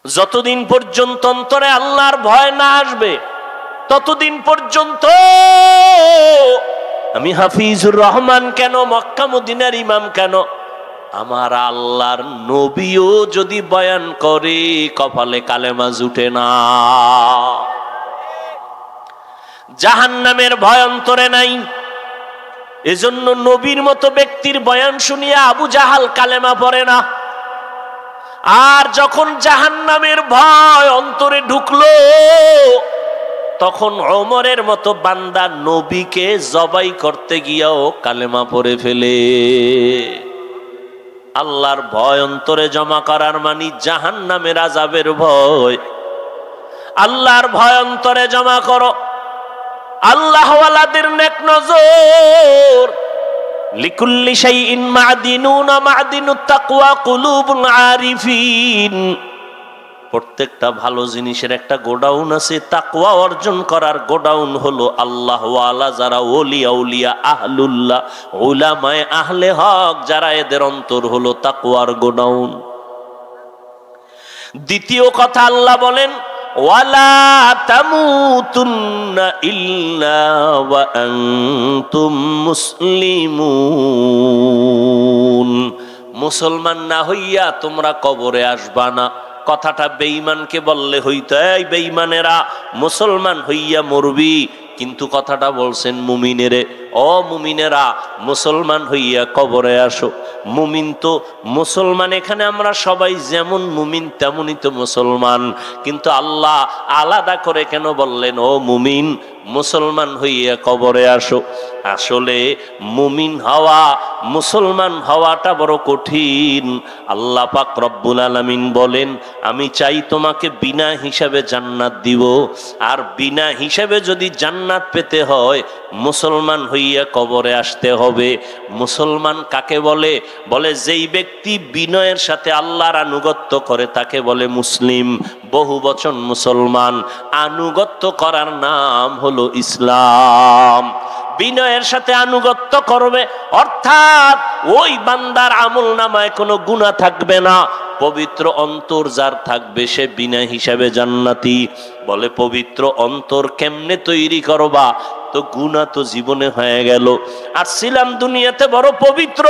যতদিন পর্যন্ত অন্তরে আল্লাহর ভয় না আসবে ততদিন পর্যন্ত আমি হাফিজুর রহমান কেন, মক্কা মদিনার ইমাম কেন, আমার আল্লাহর নবীও যদি বয়ান করে কপালে কালেমা জুটে না। জাহান্নামের ভয় অন্তরে নাই, এজন্য নবীর মতো ব্যক্তির বয়ান শুনিয়া আবু জাহাল কালেমা পড়ে না। আর যখন জাহান্নামের ভয় অন্তরে ঢুকলো তখন ওমরের মতো বান্দা নবীকে জবাই করতে গিয়াও কালেমা পড়ে ফেলে। আল্লাহর ভয় অন্তরে জমা করার মানে জাহান্নামের আযাবের ভয়। আল্লাহর ভয় অন্তরে জমা করো। আল্লাহওয়ালাদের নেক নজর। লিকুল্লি শাইইন মা'দিনুন মা'দিনুত তাকওয়া কুলুবুল আরিফিন। প্রত্যেকটা ভালো জিনিসের একটা গোডাউন আছে, তাকওয়া অর্জন করার গোডাউন হলো আল্লাহওয়ালা যারা ওলিয়া উলিয়া আহলুল্লাহ উলামায়ে আহলে হক যারা, এদের অন্তর হলো তাকওয়ার গোডাউন। দ্বিতীয় কথা আল্লাহ বলেন ওয়ালা তামুতুন্না ইল্লা ওয়া আনতুম মুসলিমুন। মুসলমান না হইয়া তোমরা কবরে আসবা না। কথাটা বেঈমানকে বললে হইতো, এই বেঈমানেরা মুসলমান হইয়া মরবি, কিন্তু কথাটা বলছেন মুমিনেরে, ও মুমিনেরা মুসলমান হইয়া কবরে আসো। মুমিন তো মুসলমান, এখানে আমরা সবাই যেমন মুমিন তেমনই তো মুসলমান, কিন্তু আল্লাহ আলাদা করে কেন বললেন ও মুমিন মুসলমান হইয়া কবরে আসো? আসলে মুমিন হওয়া, মুসলমান হওয়াটা বড় কঠিন। আল্লাহ পাক রব্বুল আলামিন বলেন আমি চাই তোমাকে বিনা হিসাবে জান্নাত দিব, আর বিনা হিসাবে যদি জান্নাত পেতে হয় মুসলমান হইয়া কবরে আসতে হবে। মুসলমান কাকে বলে? বলে যেই ব্যক্তি বিনয়ের সাথে আল্লাহর আনুগত্য করে তাকে বলে মুসলিম। বহু বচন মুসলমান, আনুগত্য করার নাম হলো ইসলাম। বিনয়ের সাথে আনুগত্য করবে অর্থাৎ ওই বান্দার আমল নামায় কোনো গুনাহ থাকবে না। পবিত্র অন্তর যার থাকবে সে বিনা হিসাবে জান্নাতি। বলে পবিত্র অন্তর কেমনে তৈরি করবা? তো গুনাহ তো জীবনে হয়ে গেল, আর ছিলাম দুনিয়াতে বড় পবিত্র।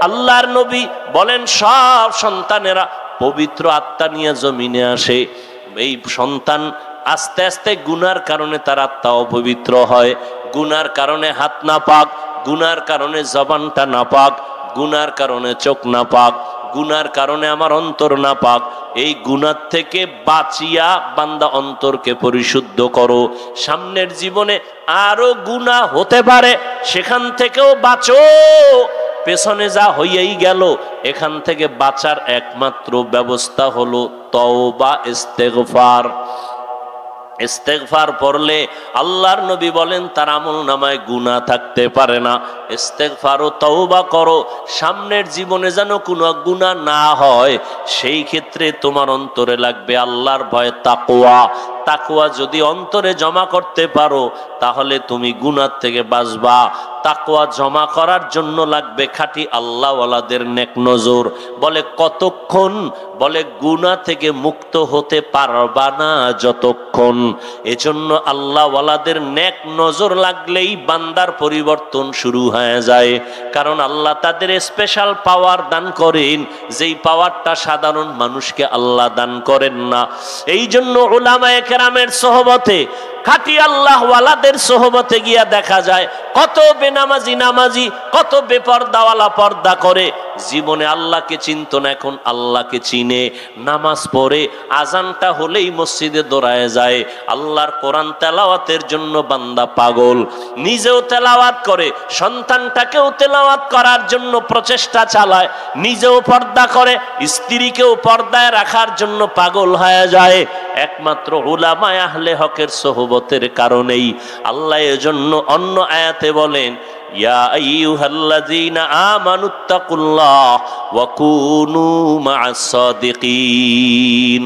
আল্লাহর নবী বলেন সব সন্তানেরা পবিত্র আত্মা নিয়ে জমিনে আসে। এই সন্তান আস্তে আস্তে গুনার কারণে তার আত্মা অপবিত্র হয়। গুনার কারণে হাত না পাক, গুনার কারণে জবানটা না পাক, গুনার কারণে চোখ না পাক, গুনার কারণে আমার অন্তর না পাক। এই গুনার থেকে বাঁচিয়া বান্দা অন্তরকে পরিশুদ্ধ করো। সামনের জীবনে আরো গুনাহ হতে পারে, সেখান থেকেও বাঁচো। পেছনে যা হইয়াই গেল, এখান থেকে বাঁচার একমাত্র ব্যবস্থা হলো তওবা, ইস্তেগফার। ইস্তেগফার পড়লে আল্লাহর নবী বলেন তার আমল নামায় গুনাহ থাকতে পারে না। ইস্তেগফার ও তওবা করো, সামনের জীবনে যেন কোনো গুনাহ না হয়। সেই ক্ষেত্রে তোমার অন্তরে লাগবে আল্লাহর ভয়, তাকওয়া। তাকওয়া যদি অন্তরে জমা করতে পারো তাহলে তুমি গুনাহ থেকে বাঁচবা। তাকওয়া জমা করার জন্য লাগবে খাঁটি আল্লাহওয়ালাদের নেক নজর। বলে কতক্ষণ? বলে গুনাহ থেকে মুক্ত হতে পারবা না যতক্ষণ। এজন্য আল্লাহওয়ালাদের নেক নজর লাগলেই বান্দার পরিবর্তন শুরু হয়ে যায়। কারণ আল্লাহ তাদের স্পেশাল পাওয়ার দান করেন, যেই পাওয়ারটা সাধারণ মানুষকে আল্লাহ দান করেন না। এই জন্য উলামায়ে কেরামের সোহবতে, খাঁটি আল্লাহওয়ালাদের সোহবতে গিয়া দেখা যায় কত বেনামাজি নামাজি, কত বেপরদাওয়ালা পর্দা করে, জীবনে আল্লাহকে চিনত না, এখন আল্লাহকে চিনে, নামাজ পড়ে, আজানটা হলেই মসজিদে দৌড়ায় যায়। আল্লাহর কোরআন তেলাওয়াতের জন্য বান্দা পাগল, নিজেও তেলাওয়াত করে, সন্তানটাকেও তেলাওয়াত করার জন্য প্রচেষ্টা চালায়, নিজেও পর্দা করে, স্ত্রীকেও পর্দায় রাখার জন্য পাগল হয়ে যায়, একমাত্র উলামায়ে আহলে হকের সোহবতের কারণেই। আল্লাহ এজন্য অন্য আয়াতে বলেন ইয়া আইয়ুহাল্লাযীনা আমানুত্তাকুল্লাহ ওয়া কুনু মা'আস সাদিকিন।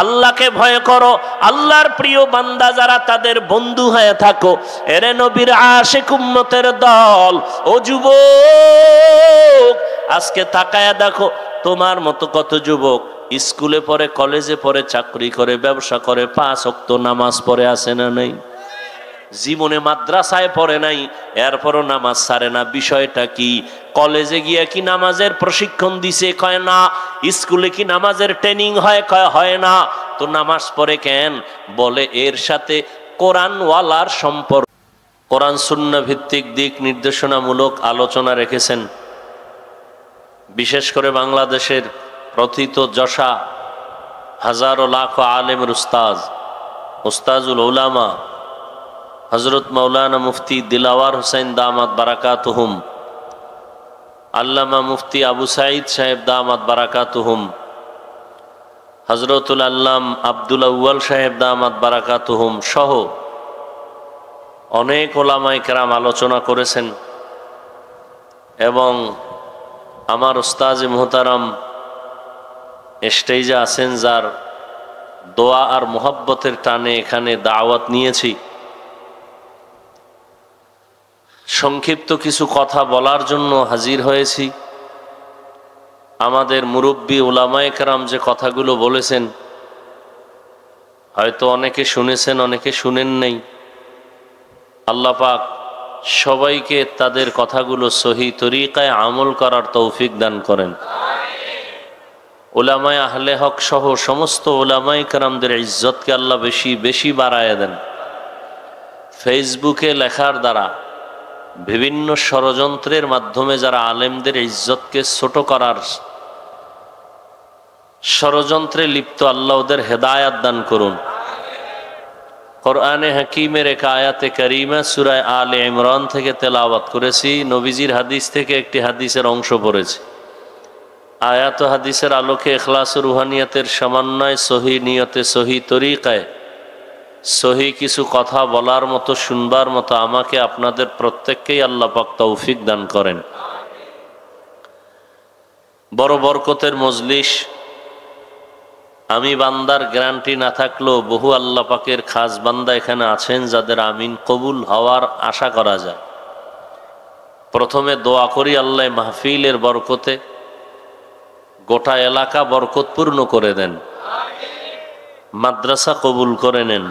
আল্লাহকে ভয় করো, আল্লাহর প্রিয় বান্দা যারা তাদের বন্ধু হয়ে থাকো। এরে নবীর আশিক উম্মতের দল, ও যুবক আজকে তাকায়া দেখো তোমার মতো কত যুবক স্কুলে পড়ে, কলেজে পড়ে, চাকরি করে, ব্যবসা করে, 5 ওয়াক্ত নামাজ পড়ে, আছে না নেই? জীবনে মাদ্রাসায় পড়ে নাই, এরপরও নামাজ ছাড়ে না। বিষয়টা কি? কলেজে গিয়ে কি নামাজের প্রশিক্ষণ দিছে? কয় না। স্কুলে কি নামাজের ট্রেনিং হয়? কয় হয় না। তো নামাজ পড়ে কেন? বলে এর সাথে কোরআনওয়ালার সম্পর্ক। কোরআন সুন্নাহ ভিত্তিক দিক নির্দেশনামূলক আলোচনা রেখেছেন। বিশেষ করে বাংলাদেশের প্রথিত যশা হাজারো লাখো আলেমের উস্তাজুল উলামা হজরত মৌলানা মুফতি দিলাওয়ার হুসাইন দামাত বারাকাতুহুম, আল্লামা মুফতি আবু সাঈদ সাহেব দামাত বারাকাতুহুম, হজরতুল আল্লাম আব্দুল আউয়াল সাহেব দামাত বারাকাতুহুম সহ অনেক ওলামায়ে কেরাম আলোচনা করেছেন। এবং আমার উস্তাজ মুহতারাম স্টেজে আছেন, যার দোয়া আর মোহাব্বতের টানে এখানে দাওয়াত নিয়েছি। সংক্ষিপ্ত কিছু কথা বলার জন্য হাজির হয়েছি। আমাদের মুরব্বী উলামায়ে কেরাম যে কথাগুলো বলেছেন, হয়তো অনেকে শুনেছেন, অনেকে শুনেন নাই। আল্লাহ পাক সবাইকে তাদের কথাগুলো সহি তরিকায় আমল করার তৌফিক দান করেন। উলামায়ে আহলে হক সহ সমস্ত উলামায়ে কেরামদের ইজ্জতকে আল্লাহ বেশি বেশি বাড়ায় দেন। ফেসবুকে লেখার দ্বারা, বিভিন্ন ষড়যন্ত্রের মাধ্যমে যারা আলেমদের ইজ্জতকে ছোট করার ষড়যন্ত্রে লিপ্ত, আল্লাহ ওদের হেদায়াত দান করুন। কোরআনে হাকিমের এক আয়াতে কারিমা সূরা আলে ইমরান থেকে তেলাওয়াত করেছি। নবীজির হাদিস থেকে একটি হাদিসের অংশ পড়েছি। আয়াত ও হাদিসের আলোকে ইখলাস ও রুহানিয়াতের সমন্বয়, সহি নিয়তে, সহি তরিকায় সহি কিছু কথা বলার মতো, শুনবার মতো আমাকে আপনাদের প্রত্যেককেই আল্লাহ পাক তৌফিক দান করেন। বড় বরকতের মজলিস। আমি বান্দার গ্যারান্টি না থাকলেও বহু আল্লাহ পাকের খাস বান্দা এখানে আছেন যাদের আমিন কবুল হওয়ার আশা করা যায়। প্রথমে দোয়া করি আল্লাহ মাহফিলের বরকতে গোটা এলাকা বরকতপূর্ণ করে দেন। মাদ্রাসা কবুল করে নেন।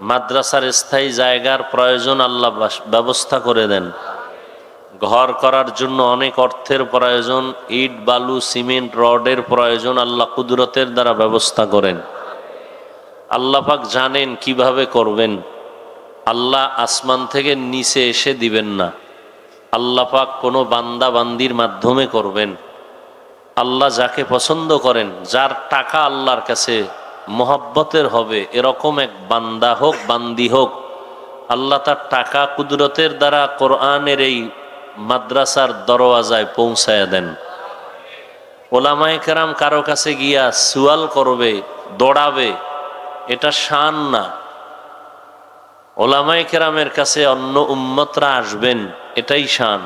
মাদ্রাসার স্থায়ী জায়গার প্রয়োজন আল্লাহ ব্যবস্থা করে দেন। ঘর করার জন্য অনেক অর্থের প্রয়োজন, ইট বালু সিমেন্ট রডের প্রয়োজন, আল্লাহ কুদরতের দ্বারা ব্যবস্থা করেন। আল্লাহ পাক জানেন কিভাবে করবেন। আল্লাহ আসমান থেকে নিচে এসে দিবেন না। আল্লাহ পাক কোনো বান্দা বান্দির মাধ্যমে করবেন। আল্লাহ যাকে পছন্দ করেন, যার টাকা আল্লাহর কাছে মোহাব্বতের হবে, এরকম এক বান্দা হোক বান্দি হোক, আল্লাহ তার টাকা কুদরতের দ্বারা কোরআনের এই মাদ্রাসার দরওয়াজায় পৌঁছায়া দেন। ওলামায়ে কেরাম কারো কাছে গিয়া সুয়াল করবে, দৌড়াবে, এটা শান না। ওলামায়ে কেরামের কাছে অন্য উম্মতরা আসবেন, এটাই শান।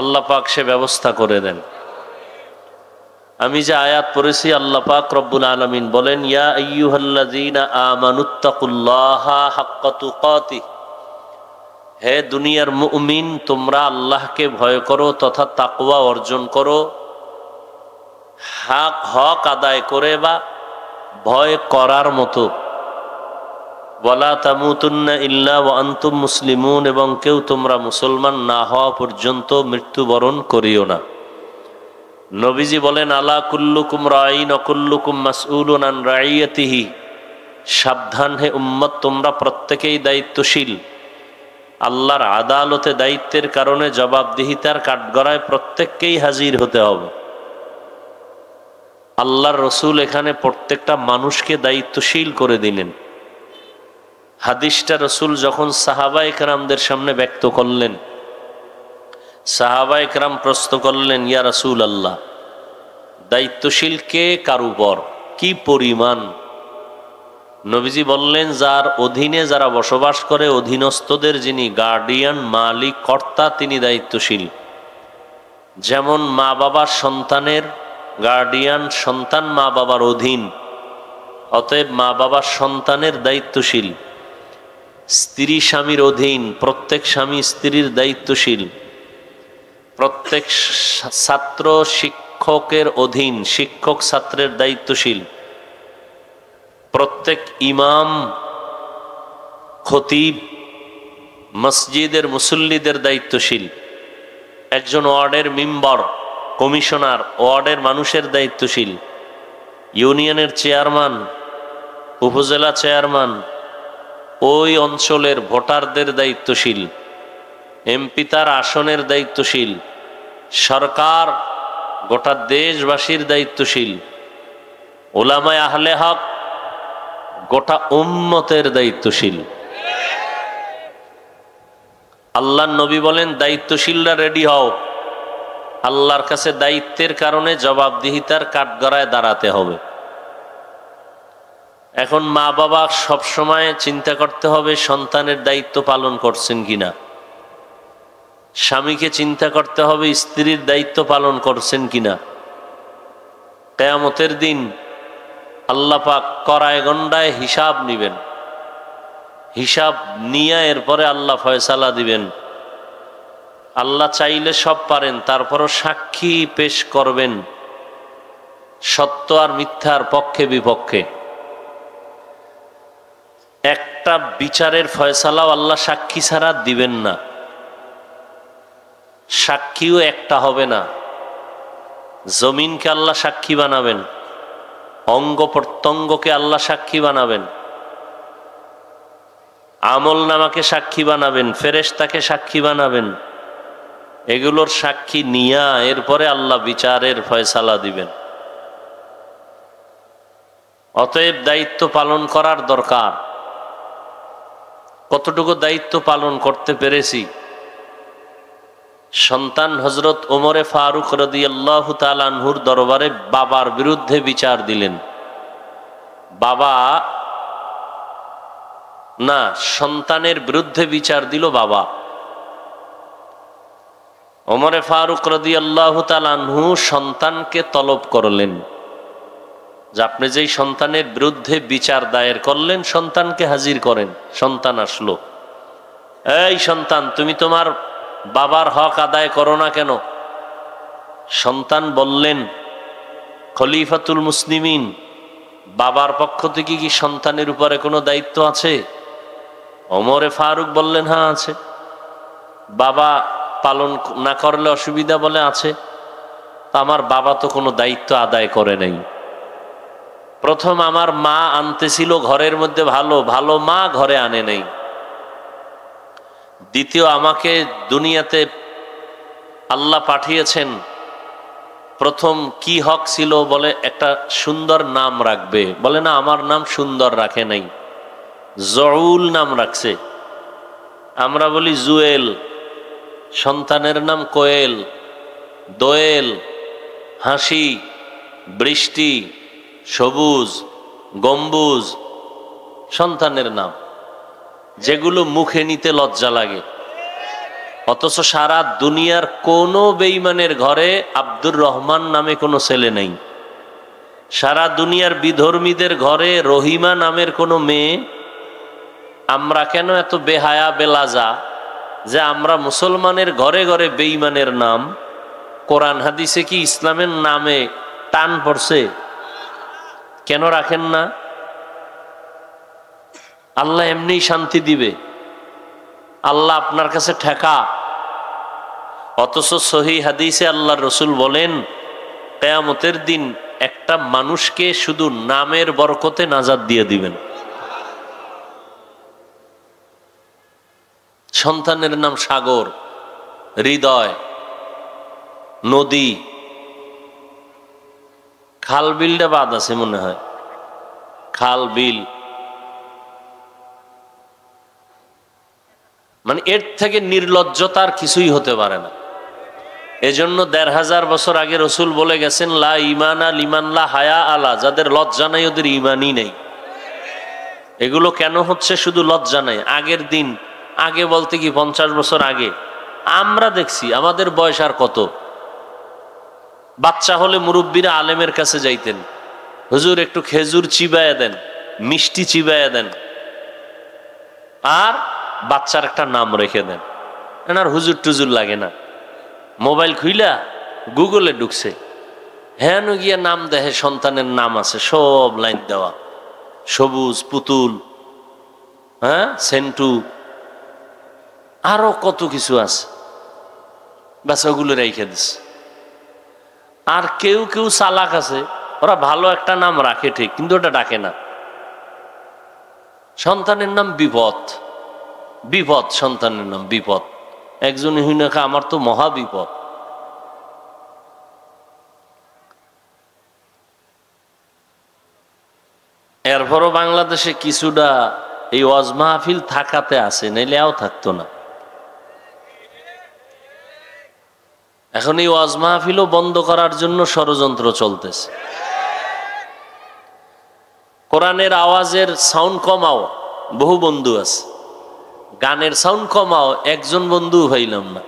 আল্লাহ পাক সে ব্যবস্থা করে দেন। আমি যে আয়াত পড়েছি, আল্লাহ পাক রব্বুল আলামিন বলেন, ইয়া আইয়ুহাল্লাযীনা আমানুত্তাকুল্লাহা হাক্কা তুকাতিহ, হে দুনিয়ার মুমিন, তোমরা আল্লাহকে ভয় করো তথা তাকওয়া অর্জন করো, হক আদায় করে বা ভয় করার মতো। ওয়ালা তামুতুন্না ইল্লা ওয়া আনতুম মুসলিমুন, এবং কেউ তোমরা মুসলমান না হওয়া পর্যন্ত মৃত্যুবরণ করিও না। নবীজি বলেন, আলা কুল্লুকুম রাঈন ওয়া কুল্লুকুম মাসউলুন আন রাইয়াতিহি, সাবধান হে উম্মত, তোমরা প্রত্যেকেই দায়িত্বশীল। আল্লাহর আদালতে দায়িত্বের কারণে জবাবদিহিতার কাঠগড়ায় প্রত্যেককেই হাজির হতে হবে। আল্লাহর রসুল এখানে প্রত্যেকটা মানুষকে দায়িত্বশীল করে দিলেন। হাদিসটা রসুল যখন সাহাবায়ে কেরামদের সামনে ব্যক্ত করলেন, সাহাবায়ে কেরাম প্রশ্ন করলেন, ইয়া রাসূল আল্লাহ, দায়িত্বশীল কে কার উপর, কি পরিমাণ? নবীজি বললেন, যার অধীনে যারা বসবাস করে, অধীনস্থদের যিনি গার্ডিয়ান, মালিক, কর্তা, তিনি দায়িত্বশীল। যেমন মা বাবার সন্তানের গার্ডিয়ান, সন্তান মা বাবার অধীন, অতএব মা বাবার সন্তানের দায়িত্বশীল। স্ত্রী স্বামীর অধীন, প্রত্যেক স্বামী স্ত্রীর দায়িত্বশীল। প্রত্যেক ছাত্র শিক্ষকের অধীন, শিক্ষক ছাত্রের দায়িত্বশীল, প্রত্যেক ইমাম, খতিব, মসজিদের মুসল্লিদের দায়িত্বশীল, একজন ওয়ার্ডের মেম্বার, কমিশনার, ওয়ার্ডের মানুষের দায়িত্বশীল, ইউনিয়নের চেয়ারম্যান, উপজেলা চেয়ারম্যান, ওই অঞ্চলের ভোটারদের দায়িত্বশীল, এমপি তার আসনের দায়িত্বশীল, সরকার গোটা দেশবাসীর দায়িত্বশীল, উলামায়ে আহলে হক গোটা উম্মতের দায়িত্বশীল। আল্লাহর নবী বলেন, দায়িত্বশীলরা রেডি হও, আল্লাহর কাছে দায়িত্বের কারণে জবাবদিহিতার কাঠগড়ায় দাঁড়াতে হবে। এখন মা বাবা সবসময় চিন্তা করতে হবে সন্তানের দায়িত্ব পালন করছেন কিনা, স্বামীকে চিন্তা করতে হবে স্ত্রীর দায়িত্ব পালন করছেন কিনা। কিয়ামতের দিন আল্লাহ পাক কড়ায় গণ্ডায় হিসাব নিবেন, হিসাব নিয়ে এরপরে আল্লাহ ফয়সালা দিবেন। আল্লাহ চাইলে সব পারেন, তারপরও সাক্ষী পেশ করবেন সত্য আর মিথ্যার পক্ষে বিপক্ষে। একটা বিচারের ফয়সালাও আল্লাহ সাক্ষী ছাড়া দিবেন না, সাক্ষীও একটা হবে না। জমিনকে আল্লাহ সাক্ষী বানাবেন, অঙ্গ প্রত্যঙ্গকে আল্লাহ সাক্ষী বানাবেন, আমল নামাকে সাক্ষী বানাবেন, ফেরেশতাকে সাক্ষী বানাবেন। এগুলোর সাক্ষী নিয়া এরপরে আল্লাহ বিচারের ফয়সালা দিবেন। অতএব দায়িত্ব পালন করার দরকার। কতটুকু দায়িত্ব পালন করতে পেরেছি? সন্তান হযরত ওমরে ফারুক রাদিয়াল্লাহু তাআলা আনহুর দরবারে বাবার বিরুদ্ধে বিচার দিলেন। বাবা না, সন্তানের বিরুদ্ধে বিচার দিল বাবা। ওমরে ফারুক রাদিয়াল্লাহু তাআলা আনহু সন্তানকে তলব করলেন যে আপনি যেই সন্তানের বিরুদ্ধে বিচার দায়ের করলেন, সন্তানকে হাজির করেন। সন্তান আসলো। এই সন্তান, তুমি তোমার বাবার হক আদায় করো না কেন? সন্তান বললেন, খলিফাতুল মুসলিমিন, বাবার পক্ষ থেকে কি সন্তানের উপরে কোনো দায়িত্ব আছে? ওমরে ফারুক বললেন, হ্যাঁ আছে। বাবা পালন না করলে অসুবিধা? বলে আছে। আমার বাবা তো কোনো দায়িত্ব আদায় করে নাই। প্রথম আমার মা আনতেছিল ঘরের মধ্যে, ভালো ভালো মা ঘরে আনে নাই। দ্বিতীয়, আমাকে দুনিয়াতে আল্লাহ পাঠিয়েছেন, প্রথম কি হক ছিল? বলে একটা সুন্দর নাম রাখবে। বলে না, আমার নাম সুন্দর রাখে নাই, জউল নাম রাখছে। আমরা বলি জুয়েল, সন্তানের নাম কোয়েল, দোয়েল, হাসি, বৃষ্টি, সবুজ, গম্বুজ, সন্তানের নাম, যেগুলো মুখে নিতে লজ্জা লাগে। অথচ সারা দুনিয়ার কোনো বেঈমানের ঘরে আব্দুর রহমান নামে কোনো ছেলে নেই। সারা দুনিয়ার বিধর্মীদের ঘরে রহিমা নামের কোনো মেয়ে। আমরা কেন এত বেহায়া বেলাজা যে আমরা মুসলমানের ঘরে ঘরে বেঈমানের নাম? কোরআন হাদিসে কি ইসলামের নামে টান পড়ছে? কেন রাখেন না? আল্লাহ এমনিই শান্তি দিবে, আল্লাহ আপনার কাছে ঠেকা। অথচ সহিহ হাদিসে আল্লাহর রসুল বলেন, কিয়ামতের দিন একটা মানুষকে শুধু নামের বরকতে নাজাত দিয়ে দিবেন। সন্তানের নাম সাগর, হৃদয়, নদী, খাল বিলটা বাদ আছে মনে হয়, খাল বিল। মানে এর থেকে নির্লজ্জতার কিছুই হতে পারে না। এজন্য ১৫০০ বছর আগে রসুল বলে গেছেন, লা ইমানা লিমান লা হায়া আলা, যাদের লজ্জা নাই ওদের ইমানই নেই। এগুলো কেন হচ্ছে? শুধু লজ্জা নাই। আগের দিন, আগে বলতে কি ৫০ বছর আগে আমরা দেখছি, আমাদের বয়স আর কত, বাচ্চা হলে মুরব্বীরা আলেমের কাছে যাইতেন, হুজুর একটু খেজুর চিবায়া দেন, মিষ্টি চিবায়া দেন, আর বাচ্চার একটা নাম রেখে দেন। আর হুজুর টুজুর লাগে না, মোবাইল খুইলা গুগলে ঢুকছে, হ্যাঁ গিয়া নাম দেখে সন্তানের নাম আছে সব লাইন দেওয়া, সবুজ, পুতুল, হ্যাঁ সেন্টু, আরো কত কিছু আছে, বাস ওগুলো রেখে দিচ্ছে। আর কেউ কেউ চালাক আছে, ওরা ভালো একটা নাম রাখে ঠিক, কিন্তু ওটা ডাকে না। সন্তানের নাম বিপদ, বিপদ সন্তানের নাম বিপদ। একজন হিনাকা আমার তো মহা বিপদ। এরপরও বাংলাদেশে কিছুটা এই ওয়াজ মাহফিল থাকাতে আছে, নাইলে এও থাকতো না। এখন এই ওয়াজ মাহফিলও বন্ধ করার জন্য ষড়যন্ত্র চলতেছে। কোরআনের আওয়াজের সাউন্ড কমাও, বহু বন্ধু আছে। গানের সাউন্ড কমাও, একজন বন্ধু হইলাম না।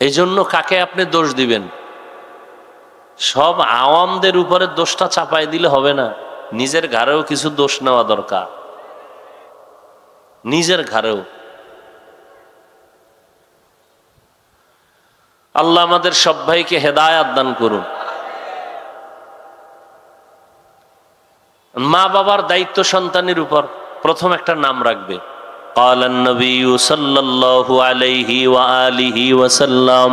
এই জন্য কাকে আপনি দোষ দিবেন? সব আওয়ামদের উপরে দোষটা চাপাই দিলে হবে না, নিজের ঘাড়েও কিছু দোষ নেওয়া দরকার, নিজের ঘাড়েও। আল্লাহ আমাদের সব ভাইকে হেদায়াত দান করুন। মা বাবার দায়িত্ব সন্তানের উপর। প্রথম একটা নাম রাখবে। قال النبي صلى الله عليه وآله وسلم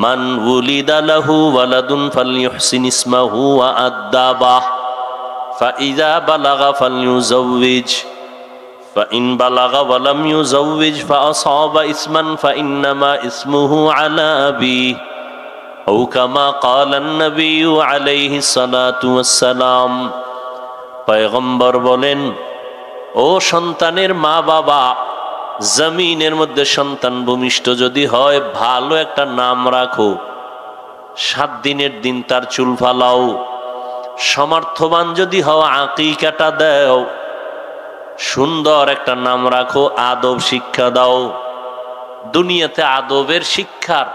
من ولد له ولد فليحسن اسمه وأدبه فإذا بلغ فليزوج فإن بلغ ولم يزوج فأصاب اسما فإنما اسمه على أبيه أو كما قال النبي عليه الصلاة والسلام। পয়গম্বর বলেন, ও সন্তানের মা বাবা, জমিনের মধ্যে সন্তান ভূমিষ্ঠ যদি হয়, ভালো একটা নাম রাখো। 7 দিনের দিন তার চুল ফালাও। সমর্থবান যদি হও, আকিকাটা দাও। সুন্দর একটা নাম রাখো, আদব শিক্ষা দাও। দুনিয়াতে আদবের শিক্ষার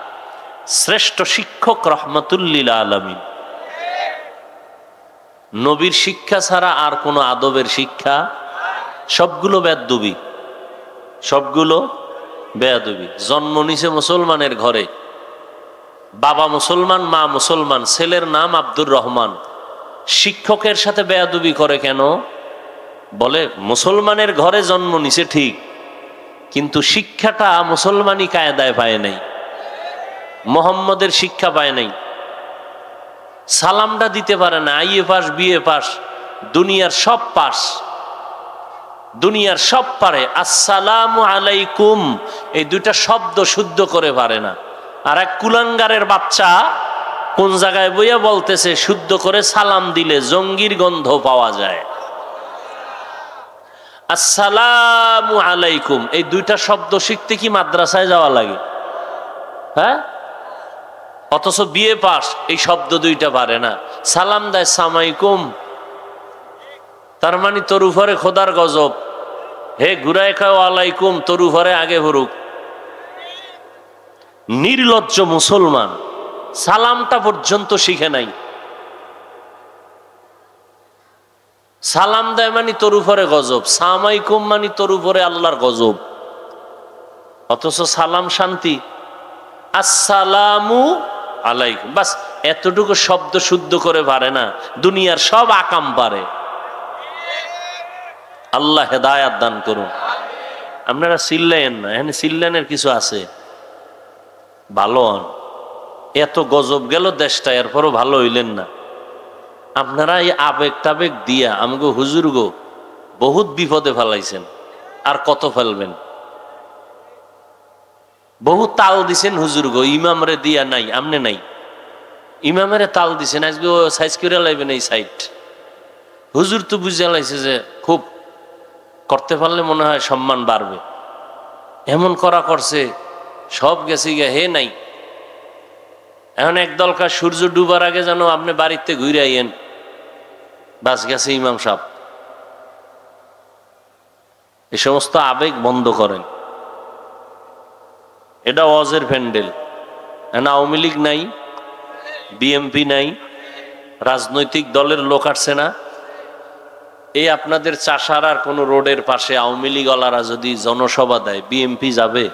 শ্রেষ্ঠ শিক্ষক রহমাতুল্লিল আলামিন। নবীর শিক্ষা ছাড়া আর কোনো আদবের শিক্ষা, সবগুলো বেয়াদবি, সবগুলো বেয়াদবি। জন্ম নিছে মুসলমানের ঘরে, বাবা মুসলমান, মা মুসলমান, ছেলের নাম আব্দুর রহমান। শিক্ষকের সাথে বেয়াদবি করে কেন? বলে মুসলমানের ঘরে জন্ম নিছে ঠিক, কিন্তু শিক্ষাটা মুসলমানি কায়দায় পায় নাই, মোহাম্মদের শিক্ষা পায় নাই। সালামটা দিতে পারে না, আইএ পাস, বিএ পাস, দুনিয়ার সব পাস, দুনিয়ার সব পারে। আসসালামু আলাইকুম এই দুইটা শব্দ শুদ্ধ করে পারে না। আর এক কুলাঙ্গারের বাচ্চা কোন জায়গায় বইয়া বলতেছে শুদ্ধ করে সালাম দিলে জঙ্গির গন্ধ পাওয়া যায়। আসসালামু আলাইকুম এই দুইটা শব্দ শিখতে কি মাদ্রাসায় যাওয়া লাগে? হ্যাঁ, অথচ বিএ পাস এই শব্দ দুইটা পারে না। সালাম দেয় সামাইকুম, তার মানে তোর উপরে খোদার গজব। হে ঘুরায় খাও আলাইকুম, তোর উপরে আগে ভরুক। নির্লজ্জ মুসলমান, সালামটা পর্যন্ত শিখে নাই। সালাম দেয় মানে তোর উপরে গজব, সামাইকুম মানে তোর উপরে আল্লাহর গজব। অথচ সালাম শান্তি, আসসালামু আলাইকুম, বাস এতটুকু শব্দ শুদ্ধ করে পারে না, দুনিয়ার সব আকাম পারে। আল্লাহ হেদায়াত দান করুন। আপনারা চিল্লেন না, এখানে চিল্লানের কিছু আছে, ভালো হন। এত গজব গেল দেশটা, এরপরও ভালো হইলেন না। আপনারা এই আবেগ টাবেগ দিয়া আমাকে হুজুর গো বহুত বিপদে ফেলাইছেন, আর কত ফেলবেন। বহু তাল দিছেন হুজুর গো, ইমামরে দিয়া নাই, আমনে নাই, ইমামের তাল দিছেন। আজকে সাইজ করে লাইবেন এই সাইড। হুজুর তো বুঝে লাইছে যে খুব করতে পারলে মনে হয় সম্মান বাড়বে, এমন করা করছে, সব গেছে গিয়ে হে নাই। এখন একদলকার সূর্য ডুবার আগে যেন আপনি বাড়িতে ঘুরে আইয়েন, বাস গেছে ইমাম সাহেব। এই সমস্ত আবেগ বন্ধ করেন। এটা ওয়াজের প্যান্ডেল। এখন আওয়ামী লীগ নাই, বিএমপি নাই, রাজনৈতিক দলের লোক আসছে না। এই আপনাদের চাষার আর কোন রোডের পাশে আওয়ামী লীগওয়ালারা যদি জনসভা দেয়, বিএমপি যাবে?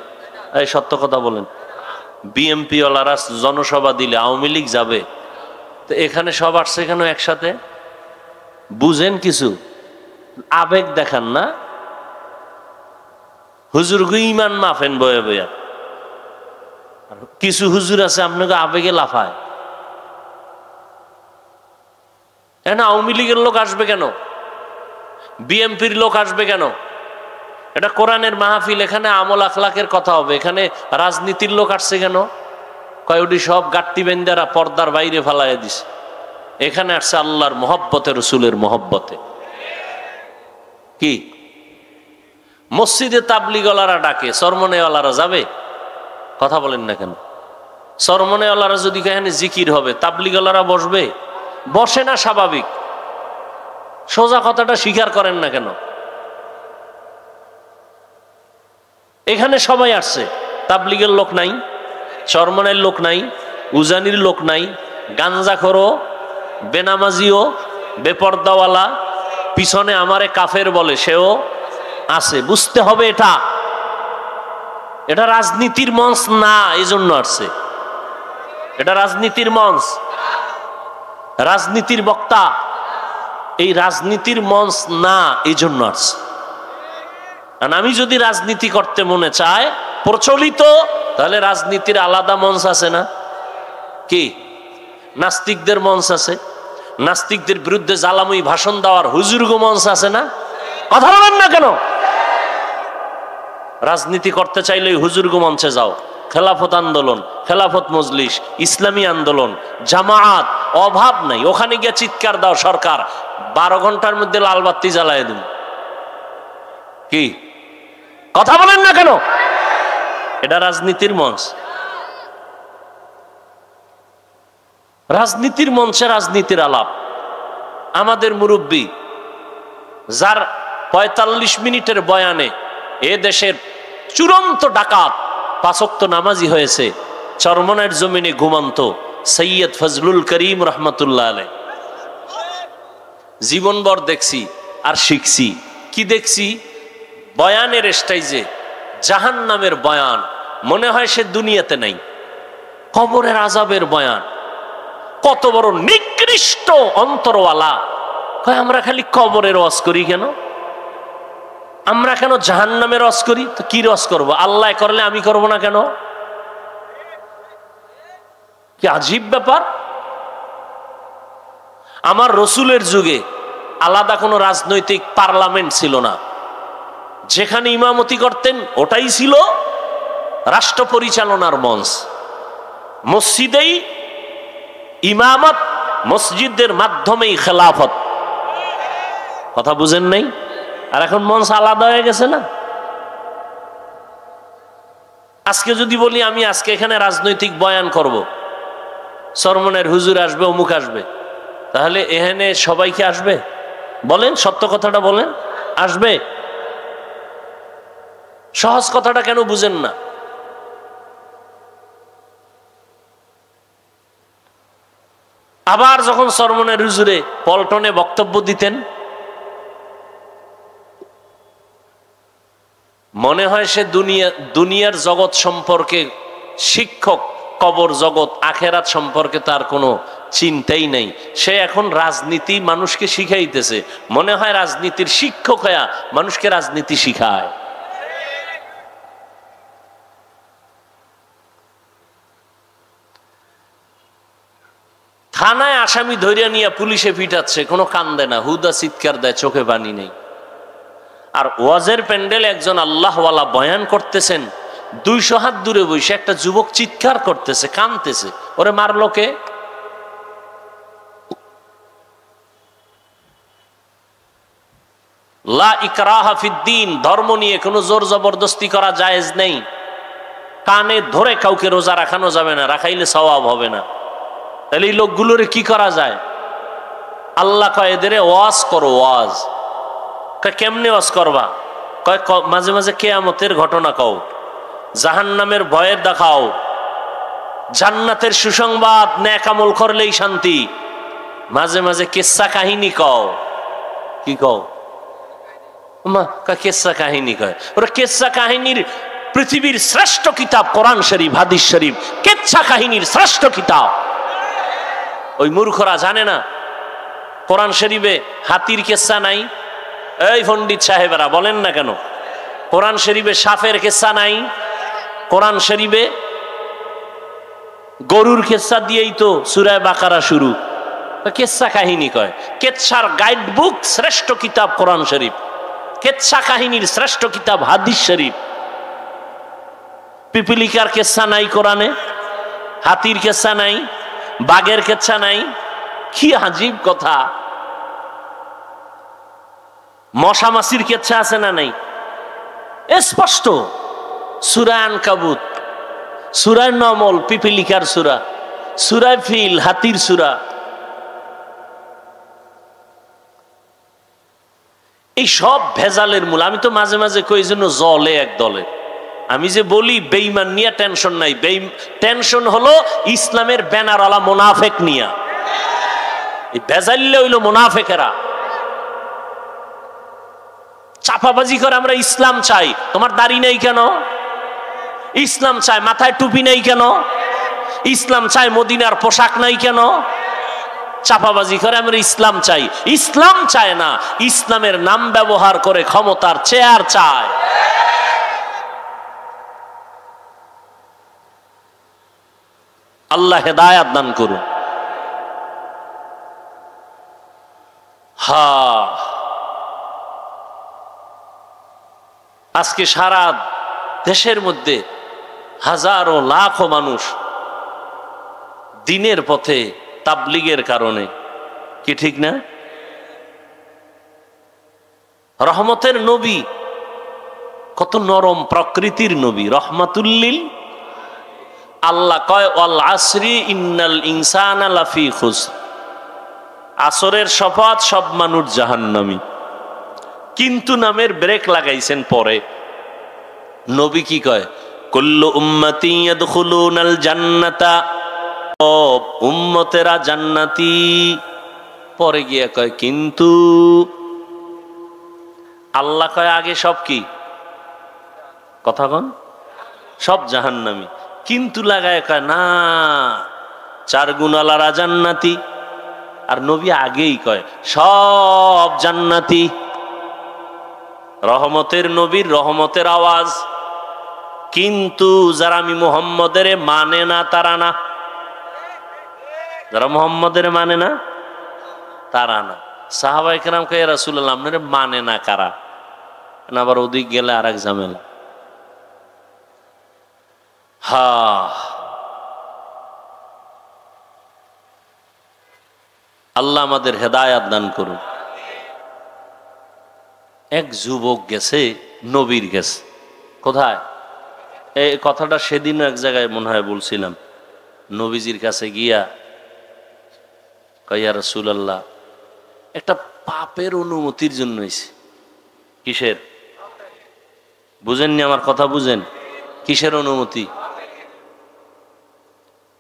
এই সত্য কথা বলেন, বিএমপি ওয়ালারা জনসভা দিলে আওয়ামী লীগ যাবে? তো এখানে সব আসছে কেন একসাথে? বুঝেন কিছু, আবেগ দেখান না। হুজুর গু ইমান মাফেন বয়ে বয়া, কিছু হুজুর আছে আপনাকে আবেগে লাফায়। এখানে আওয়ামী লীগের লোক আসবে কেন? বিএমপির লোক আসবে কেন? এটা কোরআনের মাহফিল, এখানে আমল আখলাকের কথা হবে। এখানে রাজনীতির লোক আসছে কেন? কয়টি সব গাট্টি বেন্দারা পর্দার বাইরে ফেলাইয়া দিছে। এখানে আসছে আল্লাহর মহব্বতে, রসুলের মহব্বতে। কি মসজিদে তাবলিগওয়ালারা ডাকে, সরমনেওয়ালারা যাবে? কথা বলেন না কেন? সরমনেওয়ালারা যদি এখানে জিকির হবে, তাবলিগওয়ালারা বসবে? বসে না, স্বাভাবিক। সোজা কথাটা স্বীকার করেন না কেন? এখানে সবাই আসছে, তাবলিগের লোক নাই, চরমনের লোক নাই, উজানির লোক নাই, গাঞ্জাখোরো, বেনামাজিও, বেপর্দাওয়ালা, পিছনে আমারে কাফের বলে সেও আছে। বুঝতে হবে এটা, এটা রাজনীতির মঞ্চ না, এই জন্য আসছে। এটা রাজনীতির মঞ্চ, রাজনীতির বক্তা, এই রাজনীতির মঞ্চ না, এই জন্য আসছে। আর আমি যদি রাজনীতি করতে মনে চায় প্রচলিত, তাহলে রাজনীতির আলাদা মঞ্চ আছে না? কি নাস্তিকদের মঞ্চ আছে, নাস্তিকদের বিরুদ্ধে জ্বালাময়ী ভাষণ দেওয়ার হুজুরগো মঞ্চ আছে না? কথা বলেন না কেন? রাজনীতি করতে চাইলে হুজুরগো মঞ্চে যাও। খেলাফত আন্দোলন, খেলাফত মজলিস, ইসলামী আন্দোলন, জামায়াত, অভাব নাই। ওখানে গিয়ে চিৎকার দাও, সরকার 12 ঘন্টার মধ্যে লাল বাতি জ্বালায় দিন। কি কথা বলেন না কেন? এটা রাজনীতির মঞ্চ। রাজনীতির মঞ্চে রাজনীতির আলাপ। আমাদের মুরব্বী যার 45 মিনিটের বয়ানে এ দেশের চূড়ান্ত ডাকাত 5 ওয়াক্ত নামাজি হয়েছে, চরমনের জমিনে ঘুমন্ত সৈয়দ ফজলুল করিম রহমতুল্লাহ আলাইহি। জীবনভর দেখছি আর শিখছি। কি দেখছি? বয়ানের স্টাইজে জাহান্নামের বয়ান, মনে হয় সে দুনিয়াতে নাই। কবরের আযাবের বয়ান, কত বড় নিকৃষ্ট অন্তরওয়ালা। কয় আমরা খালি কবরের ওয়াজ করি কেন? আমরা কেন জাহান্নামের রস করি? তো কি রস করব? আল্লাহ করলে আমি করব না কেন? কি আজীব ব্যাপার। আমার রসুলের যুগে আলাদা কোনো রাজনৈতিক পার্লামেন্ট ছিল না। যেখানে ইমামতি করতেন ওটাই ছিল রাষ্ট্র পরিচালনার মঞ্চ। মসজিদেই ইমামত, মসজিদের মাধ্যমেই খেলাফত। কথা বুঝেন নাই? আর এখন মঞ্চ আলাদা হয়ে গেছে না? আজকে যদি বলি আমি আজকে এখানে রাজনৈতিক বয়ান করব, চরমনের হুজুর আসবে, অমুক আসবে, তাহলে এখানে সবাই কি আসবে? বলেন, সত্য কথাটা বলেন, আসবে? সহজ কথাটা কেন বুঝেন না? আবার যখন চরমনের হুজুরে পল্টনে বক্তব্য দিতেন, মনে হয় সে দুনিয়ার জগৎ সম্পর্কে শিক্ষক, কবর জগৎ, আখেরাত সম্পর্কে তার কোনো চিন্তাই নেই। সে এখন রাজনীতি মানুষকে শিখাইতেছে, মনে হয় রাজনীতির শিক্ষক হয়ে মানুষকে রাজনীতি শিখায়। থানায় আসামি ধরিয়া নিয়ে পুলিশে পিটাচ্ছে, কোনো কান্দে না, হুদা চিৎকার দেয়, চোখে পানি নেই। আর ওয়াজের প্যান্ডেলে একজন আল্লাহওয়ালা বয়ান করতেছেন, 200 হাত দূরে বসে একটা যুবক চিৎকার করতেছে, কাঁদতেছে, ওরে মারলো কে? লা ইকরাহা ফিদ্দীন, ধর্ম নিয়ে কোনো জোর জবরদস্তি করা জায়েজ নেই। কানে ধরে কাউকে রোজা রাখানো যাবে না, রাখাইলে সওয়াব হবে না। তাহলে এই লোকগুলোরে কি করা যায়? আল্লাহ কয় এদের ওয়াজ করো, ওয়াজ। কেমনে ওয়াজ করবা? কয় মাঝে মাঝে কিয়ামতের ঘটনা কও, জাহান্নামের ভয়ের দেখাও, জান্নাতের সুসংবাদ, নেক আমল করলেই শান্তি। মাঝে মাঝে কিসসা কাহিনী কও। কি কও? কেসা কাহিনী কয়। ওরা কেসা কাহিনীর পৃথিবীর শ্রেষ্ঠ কিতাব কোরআন শরীফ, হাদিস শরীফ, কেচ্ছা কাহিনীর শ্রেষ্ঠ কিতাব। ওই মূর্খরা জানে না কোরআন শরীফে হাতির কেচ্ছা নাই। এই পণ্ডিত সাহেবেরা বলেন না কেন? কোরআন শরীফে সাপের কেচ্ছা নাই। কোরআন শরীফে গরুর কেচ্ছা দিয়েই তো সূরা বাকারা শুরু। কেচ্ছা কাহিনী কয়। কেচ্ছার গাইড বুক শ্রেষ্ঠ কিতাব কোরআন শরীফ, কেচ্ছা কাহিনীর শ্রেষ্ঠ কিতাব হাদিস শরীফ। পিপিলিকার কেচ্ছা নাই কোরআনে, হাতির কেচ্ছা নাই, বাঘের কেচ্ছা নাই। কি আজীব কথা! মশা মাছির কেচ্ছা আছে না নাই? স্পষ্ট। সূরা আনকাবুত, সূরা নমল পিপিলিকার সূরা, সূরা ফিল হাতির সূরা। এই সব ভেজালের মূল। আমি তো মাঝে মাঝে কই জন্য জলে এক দলে। আমি যে বলি বেঈমান নিয়ে টেনশন নাই, টেনশন হলো ইসলামের ব্যানারওয়ালা মুনাফেক নিয়া। এই ভেজাইলে হইলো মুনাফেকেরা চাপাবাজি করে আমরা ইসলাম চাই। তোমার দাড়ি নেই কেন? ইসলাম চায় মাথায় টুপি নেই কেন? ইসলাম চায় মদিনার পোশাক নাই কেন? চাপাবাজি করে আমরা ইসলাম চাই। ইসলাম চায় না, ইসলামের নাম ব্যবহার করে ক্ষমতার চেয়ার চায়। আল্লাহ হেদায়াত দান করুন। আজকে সারা দেশের মধ্যে হাজারো লাখো মানুষ দিনের পথে তাবলীগের কারণে, কি ঠিক না? রহমতের নবী, কত নরম প্রকৃতির নবী, রহমাতুল্লিল। আল্লাহ কয় ওয়াল আসরি ইন্নাল ইনসানা লাফি খুসর, আসরের শপথ সব মানুষ জাহান্নামী। কিন্তু নামের ব্রেক লাগাইছেন পরে। নবী কি কয়? কুল্লু উম্মতি ইয়াদখুলুনাল জান্নাতা, উম্মতেরা জান্নাতি। পরে গিয়ে কয় কিন্তু আল্লাহ কয় আগে সব কি কথা কন, সব জাহান্নামী। কিন্তু লাগায় কয় না, 4 গুণওয়ালারা জান্নাতি। আর নবী আগেই কয় সব জান্নাতি। রহমতের নবীর রহমতের আওয়াজ। কিন্তু যারা আমি মুহাম্মদের মানে না তারা না, যারা মুহাম্মদের মানে না তারা না। সাহাবায়ে কেরাম কয় ইয়া রাসূলুল্লাহ আপনারা মানে না কারা? আবার ওদিক গেলে আর এক ঝামেলা। আল্লাহ আমাদের হেদায়াত দান করুন। এক যুবক গেছে নবীর গেছে। কোথায়? এই কথাটা সেদিনও এক জায়গায় মনে হয় বলছিলাম। নবীজির কাছে গিয়া কয় ইয়া রাসূলুল্লাহ একটা পাপের অনুমতির জন্য হইছে। কিসের? বুঝেননি আমার কথা? বুঝেন কিসের অনুমতি?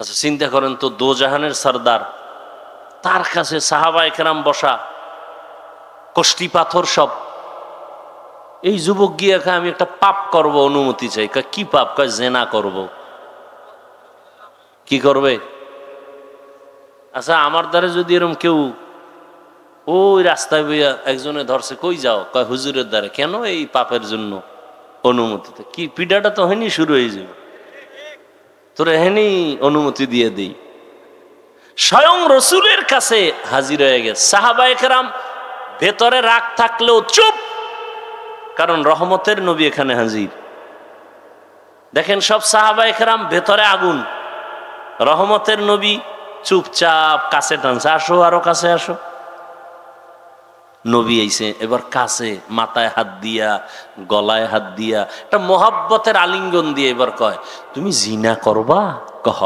আচ্ছা চিন্তা করেন তো, দোজাহানের সরদার, তার কাছে সাহাবায়ে কেরাম বসা, কষ্টি পাথর সব। এই যুবক গিয়ে আমি একটা পাপ করব, অনুমতি চাই। কি পাপ? কয় জেনা করব। কি করবে? আচ্ছা আমার দ্বারা যদি এরকম কেউ ওই রাস্তায় বইয়া একজনে ধরছে, কই যাও? কয় হুজুরের দ্বারা। কেন? এই পাপের জন্য অনুমতি। কি পিডাটা তো হয়নি, শুরু হয়ে যাবে। তোরা হেনি অনুমতি দিয়ে দেই। স্বয়ং রসুলের কাছে হাজির হয়ে গেছে। সাহাবায়ে কেরাম ভেতরে রাগ থাকলেও চুপ, কারণ রহমতের নবী এখানে হাজির। দেখেন সব সাহাবায়ে কেরাম ভেতরে আগুন, রহমতের নবী চুপচাপ কাছে টানছে, আসো আরো কাছে আসো। নবী আইছে এবার কাছে, মাথায় হাত দিয়া, গলায় হাত দিয়া, একটা মোহাব্বতের আলিঙ্গন দিয়ে এবার কয় তুমি জিনা করবা? কহ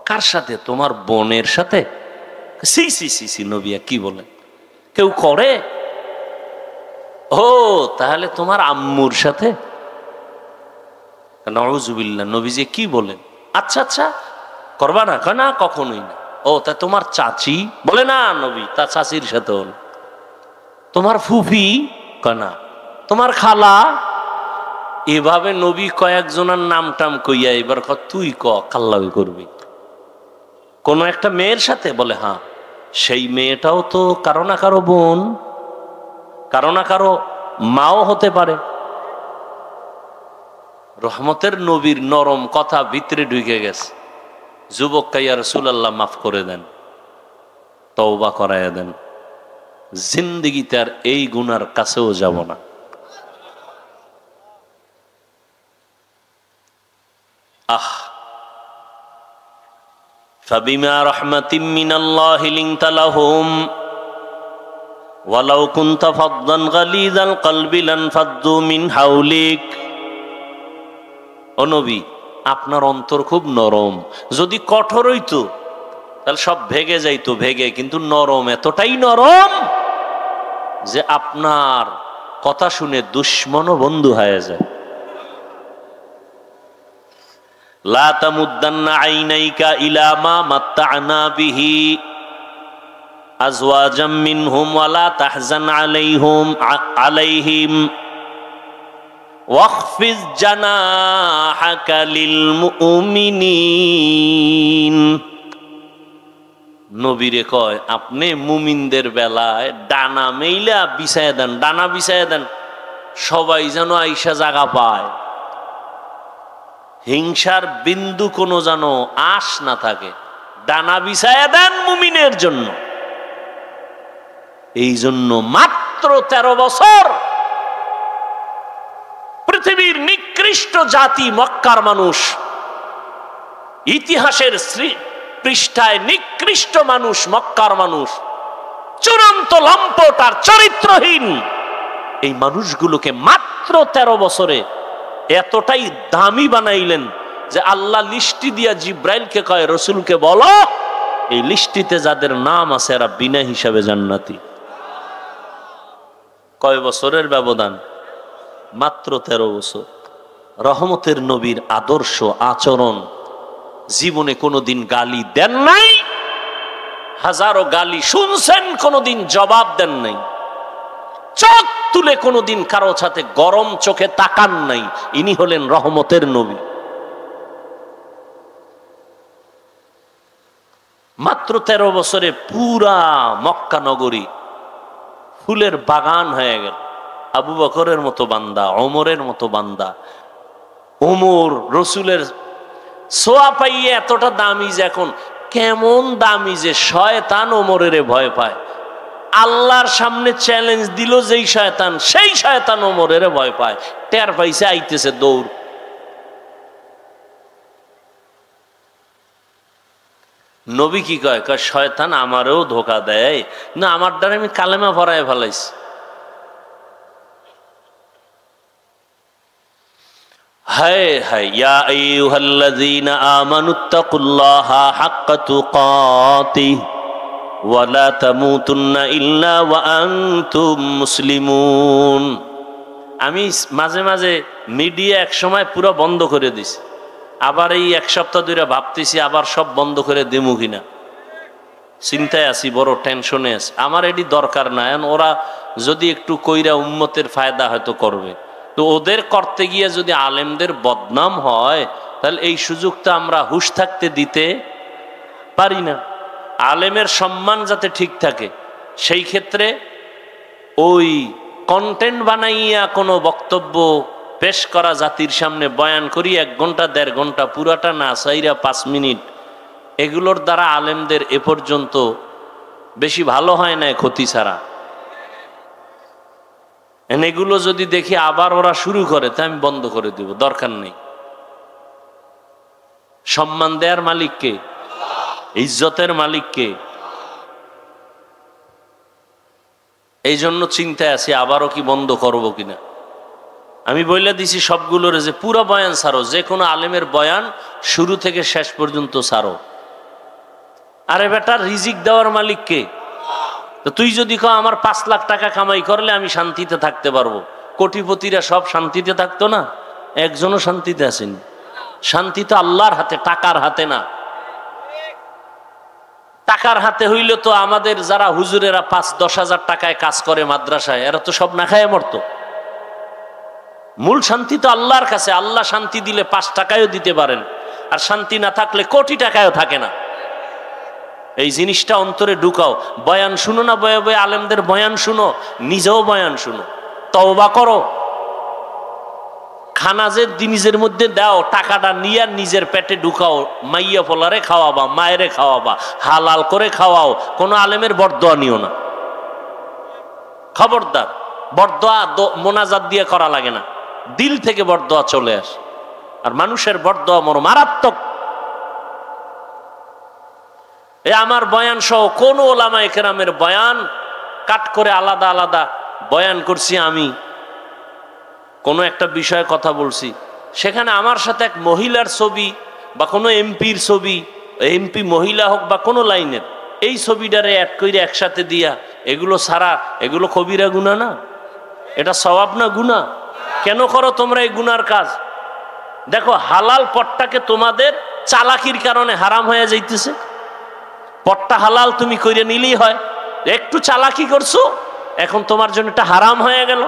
কার সাথে? তোমার বোনের সাথে? সি সি সি সি নবিয়া কি বলেন? কেউ করে? ও তাহলে তোমার আম্মুর সাথে? নাউজুবিল্লাহ। নবীজি কি বলেন? আচ্ছা আচ্ছা করবা না? না কখনোই না। ও তা তোমার চাচি? বলে না নবী, তার চাচির সাথে হল। তোমার ফুফি? না। তোমার খালা? এভাবে নবী কয়েকজনের নাম টাম কইয়া এবার তুই কাল্লাবি করবি কোন একটা মেয়ের সাথে, বলে হ্যাঁ, সেই মেয়েটাও তো কারো না কারো বোন, কারো না কারো মাও হতে পারে। রহমতের নবীর নরম কথা ভিতরে ঢুকে গেছে। যুবক কাইয়া রাসূলুল্লাহ মাফ করে দেন, তওবা করাইয়া দেন, জিন্দেগিতে আর এই গুনার কাছেও যাব না। আহ, ফাবিমা রাহমাতিম মিনাল্লাহি লিনতা লাহুম ওয়ালাউ কুনতা ফাদদান গালিযাল কলবি লানফাদ্দু মিন হাওলিক। ও নবী, আপনার অন্তর খুব নরম, যদি কঠোর হইতো তাহলে সব ভেগে যাইতো, ভেগে, কিন্তু নরম, এতটাই নরম যে আপনার কথা শুনে দুশ্মনও বন্ধু হয়ে যায়। লা তামুদ্দান্না আইনাইকা ইলা মা মাত্তা'না বিহি আজওয়াজাম মিনহুম ওয়া লা তাহজান আলাইহিম ওয়াখফিজ জানাহাকা লিল মুমিনিন। নবীরে কয়, আপনি মুমিনদের বেলায় ডানা মেইলা বিছায়া দেন, ডানা বিছায়া দেন, সবাই যেন আইসা জায়গা পায়, হিংসার বিন্দু কোনো যেন আশ না থাকে, ডানা বিছায়া দেন মুমিনের জন্য। এই জন্য মাত্র 13 বছর পৃথিবীর নিকৃষ্ট জাতি মক্কার মানুষ, ইতিহাসের পৃষ্ঠায় নিকৃষ্ট মানুষ মক্কার মানুষ, চূড়ান্ত লম্পট আর চরিত্রহীন, এই মানুষগুলোকে মাত্র 13 বছরে এতটাই দামি বানাইলেন যে আল্লাহ লিস্টি দিয়া জিব্রাইলকে কয়, রসুলকে বলো এই লিস্টিতে যাদের নাম আছে এরা বিনা হিসাবে জান্নাতি। কয় বছরের ব্যবধান? মাত্র 13 বছর। রহমতের নবীর আদর্শ আচরণ, জীবনে কোনোদিন গালি দেন নাই, হাজারো গালি শুনছেন, কোনোদিন জবাব দেন নাই, চোখ তুলে কোনোদিন কারো সাথে গরম চোখে তাকান নাই। ইনি হলেন রহমতের নবী। মাত্র 13 বছরে পুরা মক্কা নগরী ফুলের বাগান হয়ে গেল। আবু বকরের মতো বান্দা, ওমরের মতো বান্দা, ওমর রসুলের সোয়া পাইয়ে এতটা দামি, যে এখন কেমন দামি যে শয়তান ওমরের ভয় পায়। আল্লাহর সামনে চ্যালেঞ্জ দিল যেই শয়তান, সেই শয়তান ওমরের ভয় পায়, টের পাইছে, আইতেছে দৌড়। নবী কি কয়? শয়তান আমারও ধোকা দেয় না, আমার দ্বারা আমি কালেমা ভরায় ফেলাইছি। হায় হায়, ইয়া আইয়ুহাল্লাযীনা আমানুত্তাকুল্লাহা হাক্কা তুকাতিহি ওয়া লা তামুতুন্না ইল্লা ওয়া আনতুম মুসলিমুন। আমি মাঝে মাঝে মিডিয়া এক সময় পুরো বন্ধ করে দিছি, আবার এই এক সপ্তাহ ধরে ভাবতেছি আবার সব বন্ধ করে দেবো কিনা, চিন্তায় আছি, বড় টেনশনে আছি। আমার এটি দরকার না, ওরা যদি একটু কইরা উম্মতের ফায়দা হয়তো করবে, তো ওদের করতে গিয়ে যদি আলেমদের বদনাম হয় তাহলে এই সুযোগটা আমরা হুঁশ থাকতে দিতে পারি না। আলেমের সম্মান যাতে ঠিক থাকে, সেই ক্ষেত্রে ওই কন্টেন্ট বানাইয়া কোনো বক্তব্য পেশ করা, জাতির সামনে বয়ান করি 1 ঘন্টা 1.5 ঘন্টা, পুরাটা না চাইরা 5 মিনিট, এগুলোর দ্বারা আলেমদের এ পর্যন্ত বেশি ভালো হয় না, ক্ষতি ছাড়া। এগুলো যদি দেখি আবার ওরা শুরু করে, তা আমি বন্ধ করে দিব, দরকার নেই। সম্মান দেয়ার মালিককে, ইজ্জতের মালিককে। এই জন্য চিন্তায় আছি আবারও কি বন্ধ করব কিনা। আমি বইলা দিছি সবগুলোর যে পুরো বয়ান ছাড়ো, যে কোনো আলেমের বয়ান শুরু থেকে শেষ পর্যন্ত ছাড়ো। আরে বেটা, রিজিক দেওয়ার মালিককে। তো তুই যদি কও আমার 5 লাখ টাকা কামাই করলে আমি শান্তিতে থাকতে পারবো, কোটিপতিরা সব শান্তিতে থাকতো না? একজনও শান্তিতে আসেনি। শান্তি তো আল্লাহর হাতে, টাকার হাতে না। টাকার হাতে হইলে তো আমাদের যারা হুজুরেরা 5-10 হাজার টাকায় কাজ করে মাদ্রাসায়, এরা তো সব না খায় মরতো। মূল শান্তি তো আল্লাহর কাছে। আল্লাহ শান্তি দিলে 5 টাকায়ও দিতে পারেন, আর শান্তি না থাকলে কোটি টাকায়ও থাকে না। এই জিনিসটা অন্তরে ঢুকাও। বয়ান শুনো না, বয়ে বয়ে আলেমদের বয়ান শুনো, নিজেও বয়ান শুনো, তওবা করো। খানা যে নিজের মধ্যে দাও, টাকাটা নিয়ে নিজের পেটে ঢুকাও, মাইয়া পোলারে খাওয়াবা, মায়েরে খাওয়াবা, হালাল করে খাওয়াও। কোনো আলেমের বরদোয়া নিও না, খবরদার। বরদোয়া মোনাজাত দিয়ে করা লাগে না, দিল থেকে বরদোয়া চলে আসে। আর মানুষের বরদোয়া মারাত্মক। আমার বয়ান সহ কোন ওলামায়ে কেরামের বয়ান কাট করে আলাদা আলাদা বয়ান করছি। আমি কোনো একটা বিষয়ে কথা বলছি, সেখানে আমার সাথে এক মহিলার ছবি বা কোনো এমপির ছবি, এমপি মহিলা হোক বা কোনো লাইনের, এই ছবিটারে অ্যাড করে একসাথে দিয়া, এগুলো ছাড়া, এগুলো কবিরা গুনাহ না? এটা সওয়াব না গুনাহ? কেন করো তোমরা এই গুনার কাজ? দেখো, হালাল পটটাকে তোমাদের চালাকির কারণে হারাম হয়ে যাইতেছে। পটটা হালাল তুমি কইরে নিলেই হয়, একটু চালাকি করছো, এখন তোমার জন্য এটা হারাম হয়ে গেল।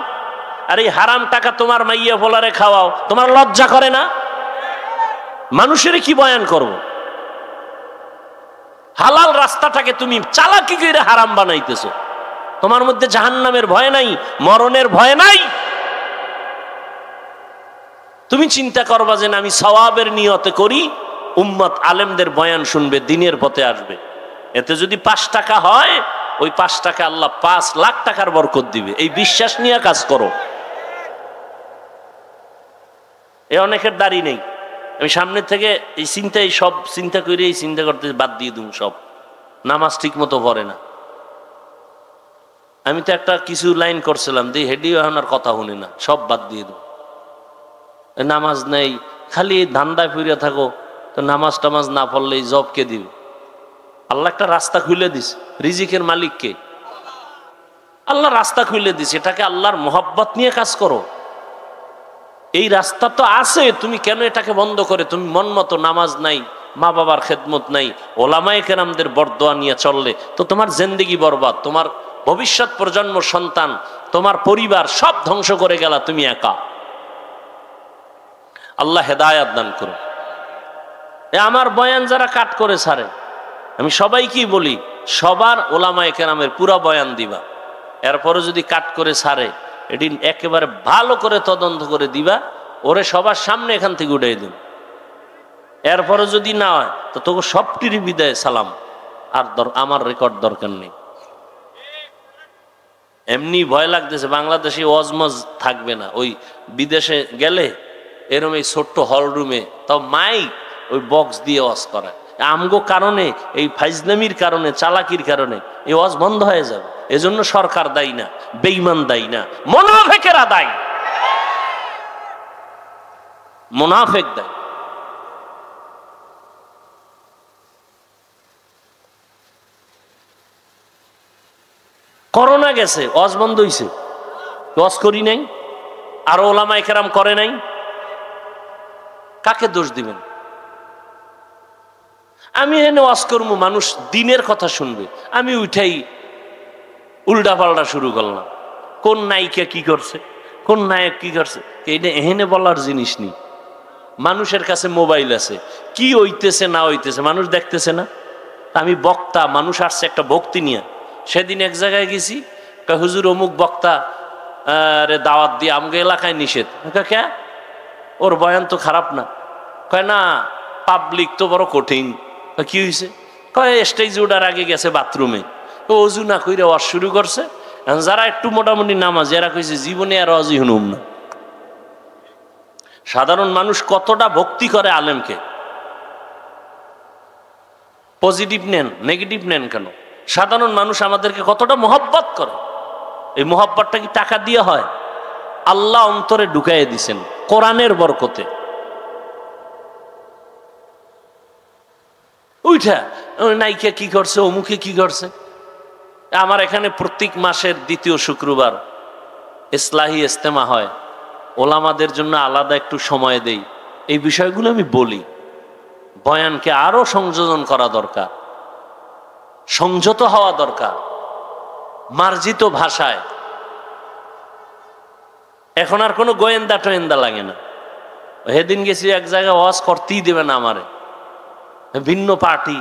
আর এই হারাম টাকা তোমার মাইয়া পোলারে খাওয়াও, তোমার লজ্জা করে না? মানুষের কি বয়ান করব? হালাল রাস্তাটাকে তুমি চালাকি করে হারাম বানাইতেছো। তোমার মধ্যে জাহান্নামের ভয় নাই, মরণের ভয় নাই। তুমি চিন্তা করবা যে আমি সওয়াবের নিয়তে করি, উম্মত আলেমদের বয়ান শুনবে, দিনের পথে আসবে। এতে যদি 5 টাকা হয়, ওই 5 টাকা আল্লাহ 5 লাখ টাকার বরকত দিবে। এই বিশ্বাস নিয়ে কাজ করো। এ অনেকের দাড়ি নেই, আমি সামনে থেকে এই চিন্তাই সব চিন্তা করে এই চিন্তা করতে বাদ দিয়ে দিই। সব নামাজ ঠিক মতো পড়ে না। আমি তো একটা কিছু লাইন করছিলাম, দিয়ে হেডিও এখন আর কথা শুনি না, সব বাদ দিয়ে দেব। নামাজ নেই, খালি ধান্দায় ফিরে থাকো, তো নামাজ টামাজ না পড়লে জব কে দিবে? আল্লাহ একটা রাস্তা খুলে দিস, রিজিকের মালিককে আল্লাহ রাস্তা খুলে দিস। এটাকে আল্লাহর মোহাব্বত নিয়ে কাজ করো। এই রাস্তা তো আছে, তুমি কেন এটাকে বন্ধ করে তুমি মন মতো নামাজ নাই, মা বাবার খেদমত নাই, ওলামায়ে কেরামদের বরদোয়া নিয়ে চললে তো তোমার জিন্দেগি বরবাদ। তোমার ভবিষ্যৎ প্রজন্ম, সন্তান, তোমার পরিবার সব ধ্বংস করে গেলা তুমি একা। আল্লাহ হেদায়াত দান করো। আমার বয়ান যারা কাট করে ছাড়ে, আমি সবাইকেই বলি, সবার ওলামায়ে কেরামের পুরা বয়ান দিবা। এরপরে যদি কাট করে ছাড়ে, এটি একেবারে ভালো করে তদন্ত করে দিবা, ওরে সবার সামনে এখান থেকে উঠাই দিন। এরপরে যদি না হয় তো তোকে সবটির বিদায় সালাম, আর আমার রেকর্ড দরকার নেই। এমনি ভয় লাগতেছে, বাংলাদেশে ওয়াজমজ থাকবে না, ওই বিদেশে গেলে এরম এই ছোট্ট হল রুমে, তাও মাইক ওই বক্স দিয়ে ওয়াজ করায়। আমগো কারণে, এই ফাইজলামির কারণে, চালাকির কারণে এই ওয়াজ বন্ধ হয়ে যাবে। এজন্য সরকার দায়ী না, বেঈমান দায়ী না, মুনাফিকেরা দায়ী, মুনাফিক দায়ী। করোনা গেছে, ওয়াজ বন্ধ হইছে, ওয়াজ করি নাই, আর ওলামায়ে কেরাম করে নাই, কাকে দোষ দিবেন? আমি এনে ওয়াজ করবো, মানুষ দিনের কথা শুনবে, আমি উঠাই উল্টা পাল্টা শুরু করলাম। কোন নায়িকা কি করছে, কোন নায়ক কি করছে, এইটা এহেনে বলার জিনিস নেই। মানুষের কাছে মোবাইল আছে, কি হইতেছে না হইতেছে মানুষ দেখতেছে না? আমি বক্তা, মানুষ আসছে একটা ভক্তি নিয়ে। সেদিন এক জায়গায় গেছি, হুজুর অমুক বক্তা রে দাওয়াত দিয়ে আমাকে এলাকায় নিষেধ। কে? ওর বয়ান তো খারাপ না। কয় না, পাবলিক তো বড় কঠিন। কি হয়েছে? কয় স্টেজ ওঠার আগে গেছে বাথরুমে, অজু না কইরা ওয়াজ শুরু করছে। যারা একটু মোটামুটি নামাজ, এরা কইছে জীবনে আর ওয়াজই শুনুম না। সাধারণ মানুষ কতটা ভক্তি করে আলেমকে। পজিটিভ নেন, নেগেটিভ নেন কেন, সাধারণ মানুষ আমাদেরকে কতটা মোহাব্বত করে। এই মোহাব্বতটা কি টাকা দিয়ে হয়? আল্লাহ অন্তরে ঢুকাইয়া দিছেন কোরআনের বরকতে। উঠা নায়িকা কি করছে, অমুকে কি করছে। আমার এখানে প্রত্যেক মাসের দ্বিতীয় শুক্রবার ইসলাহি ইজতেমা হয়, ওলামাদের জন্য আলাদা একটু সময় দেই। এই বিষয়গুলো আমি বলি। বয়ানকে আরো সংযোজন করা দরকার, সংযত হওয়া দরকার, মার্জিত ভাষায়। এখন আর কোনো গোয়েন্দা টোয়েন্দা লাগে না। সেদিন গেছি এক জায়গায় ওয়াজ করতেই দেবে না আমারে, ভিন্ন পার্টি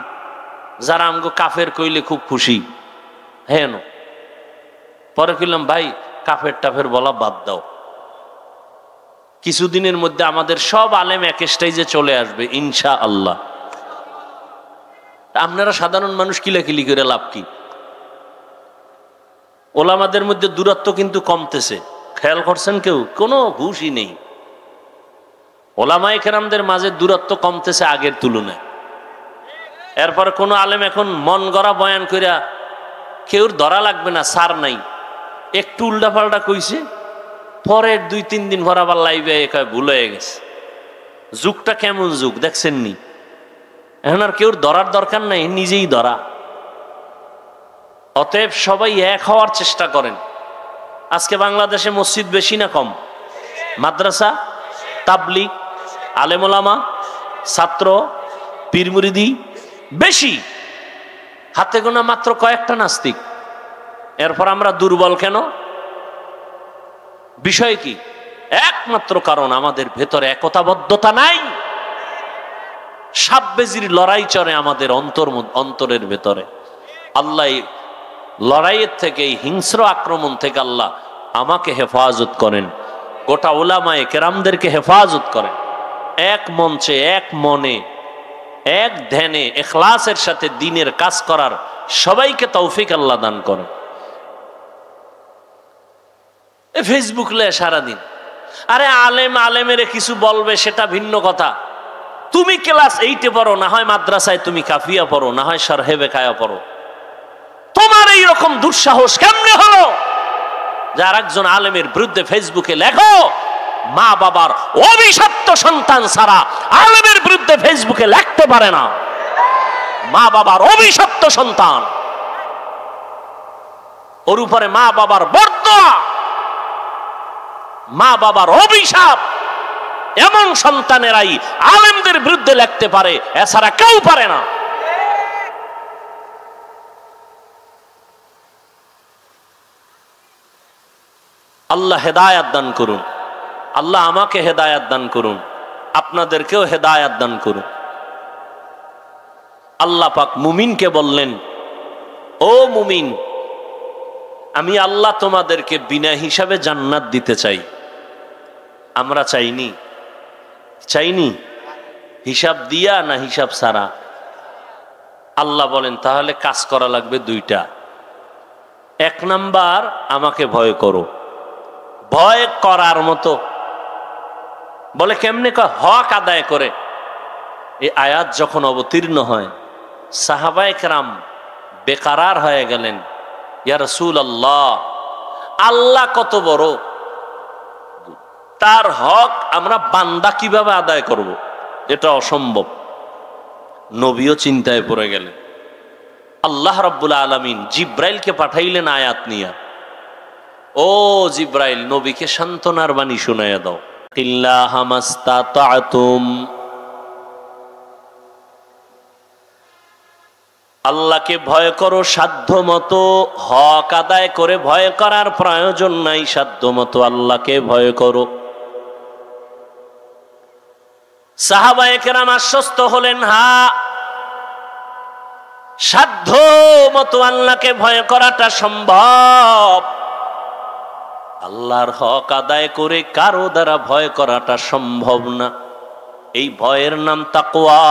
যারা আমগো কাফের কইলে খুব খুশি। হ্যাঁ, পরে কইলাম ভাই কাফের টাফের বলা বাদ দাও, কিছুদিনের মধ্যে আমাদের সব আলেম এক স্টেজে চলে আসবে ইনশা আল্লাহ। আপনারা সাধারণ মানুষ কিলাকিলি করে লাভ কি? ওলামাদের মধ্যে দূরত্ব কিন্তু কমতেছে, খেয়াল করছেন কেউ? কোনো হুশই নেই। ওলামায়ে কেরামদের মাঝে দূরত্ব কমতেছে আগের তুলনায়। এরপর কোন আলেম এখন মন গড়া বয়ান কইরা কেউর ধরা লাগবে না, সার নাই, একটু উল্টা পাল্টা কইছে, পরের 2-3 দিন পর আবার লাইভে একা ভুল হয়ে গেছে। যুগটা কেমন যুগ দেখছেন নি? এখন আর কেউর ধরার দরকার নাই, নিজেই ধরা। অতএব সবাই এক হওয়ার চেষ্টা করেন। আজকে বাংলাদেশে মসজিদ বেশি না কম? মাদ্রাসা, তাবলিগ, আলেম ওলামা, ছাত্র, পীর মুরিদি বেশি, হাতে গোনা মাত্র কয়েকটা নাস্তিক। এরপর আমরা দুর্বল কেন? বিষয় কি? একমাত্র কারণ আমাদের ভেতরে একতাবদ্ধতা নাই। সাপ বেজির লড়াই চলে আমাদের অন্তরের ভেতরে। আল্লাহ লড়াইয়ের থেকে, এই হিংস্র আক্রমণ থেকে আল্লাহ আমাকে হেফাজত করেন, গোটা উলামায়ে কেরামদেরকে হেফাজত করেন। এক মঞ্চে, এক মনে, এক ধ্যানে, ইখলাসের সাথে দ্বীনের কাজ করার সবাইকে তৌফিক আল্লাহ দান করেন। ফেসবুক লে সারাদিন, আরে আলেম আলেমের কিছু বলবে সেটা ভিন্ন কথা। তুমি ক্লাস 8-এ পড়ো, না হয় মাদ্রাসায় তুমি কাফিয়া পড়ো, না হয় শরহে বেকায়া পড়ো, তোমার এই রকম দুঃসাহস কেমনে হলো যার একজন আলেমের বিরুদ্ধে ফেসবুকে লেখো? মা বাবার অভিশপ্ত সন্তান ছাড়া আলেমের বিরুদ্ধে ফেসবুকে লিখতে পারে না। মা বাবার অভিশপ্ত সন্তান, ওর উপরে মা বাবার বরদোয়া, মা বাবার অভিশাপ, এমন সন্তানেরাই আলেমদের বিরুদ্ধে লিখতে পারে, এছাড়া কেউ পারে না। আল্লাহ হেদায়াত দান করুন, আল্লাহ আমাকে হেদায়াত দান করুন, আপনাদেরকেও হেদায়াত দান করুন। আল্লাহ পাক মুমিনকে বললেন, ও মুমিন, আমি আল্লাহ তোমাদেরকে বিনা হিসাবে জান্নাত দিতে চাই। আমরা চাইনি? চাইনি? হিসাব দিয়া না হিসাব ছাড়া? আল্লাহ বলেন তাহলে কাজ করা লাগবে দুইটা। 1 নাম্বার, আমাকে ভয় করো। ভয় করার মতো বলে কেমনে? হক আদায় করে। এই আয়াত যখন অবতীর্ণ হয়, সাহাবায়ে কেরাম বেকারার হয়ে গেলেন, ইয়া রাসূলুল্লাহ, আল্লাহ কত বড়, তার হক আমরা বান্দা কিভাবে আদায় করব? এটা অসম্ভব। নবীও চিন্তায় পড়ে গেলেন। আল্লাহ রাব্বুল আলামিন জিব্রাইলকে পাঠাইলেন আয়াত নিয়া, ও জিব্রাইল, নবীকে সান্ত্বনার বাণী শুনাইয়া দাও। ইল্লাহা মাস্তাতাতুম, আল্লাহকে ভয় করো সাধ্য মতো, হক আদায় করে ভয় করার প্রয়োজন নাই, সাধ্য মতো আল্লাহকে ভয় করো। সাহাবায়ে কেরাম আশ্বস্ত হলেন, হ্যাঁ, সাধ্য মতো আল্লাহকে ভয় করাটা সম্ভব। আল্লাহর হক আদায় করে কারো দ্বারা ভয় করাটা সম্ভব না। এই ভয়ের নাম তাকওয়া।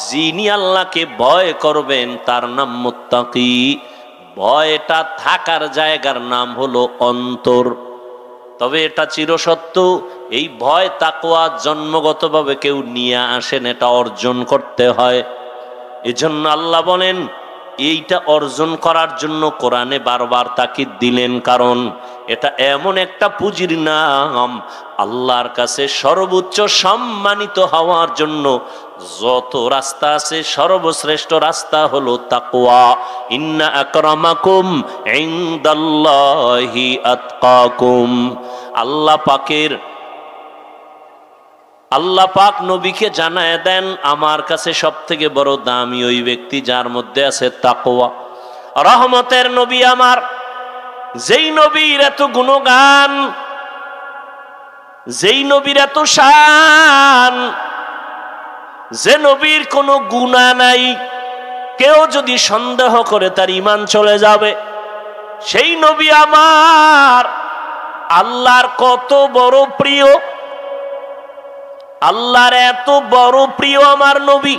যিনি আল্লাহকে ভয় করবেন তার নাম মুত্তাকি। ভয়টা থাকার জায়গার নাম হলো অন্তর। তবে এটা চিরসত্য, এই ভয় তাকওয়া জন্মগতভাবে কেউ নিয়ে আসেন, এটা অর্জন করতে হয়। এজন্য আল্লাহ বলেন, এইটা অর্জন করার জন্য কোরআনে বারবার তাকিদ দিলেন, কারণ এটা এমন একটা পুঁজির নাম, আল্লাহর কাছে সর্বোচ্চ সম্মানিত হওয়ার জন্য যত রাস্তা আছে সর্বশ্রেষ্ঠ রাস্তা হলো তাকওয়া। ইন্না আকরামাকুম ইনদাল্লাহি আতকাকুম। আল্লাহ পাক নবীকে জানায় দেন, আমার কাছে সব থেকে বড় দামি ওই ব্যক্তি যার মধ্যে আছে তাকওয়া। রহমতের নবী আমার, যেই নবীর এত গুণগান, যেই নবীর এত শান, যে নবীর কোনো গুনাহ নাই, কেউ যদি সন্দেহ করে তার ঈমান চলে যাবে। সেই নবী আমার আল্লাহর কত বড় প্রিয়, আল্লাহর এত বড় প্রিয় আমার নবী।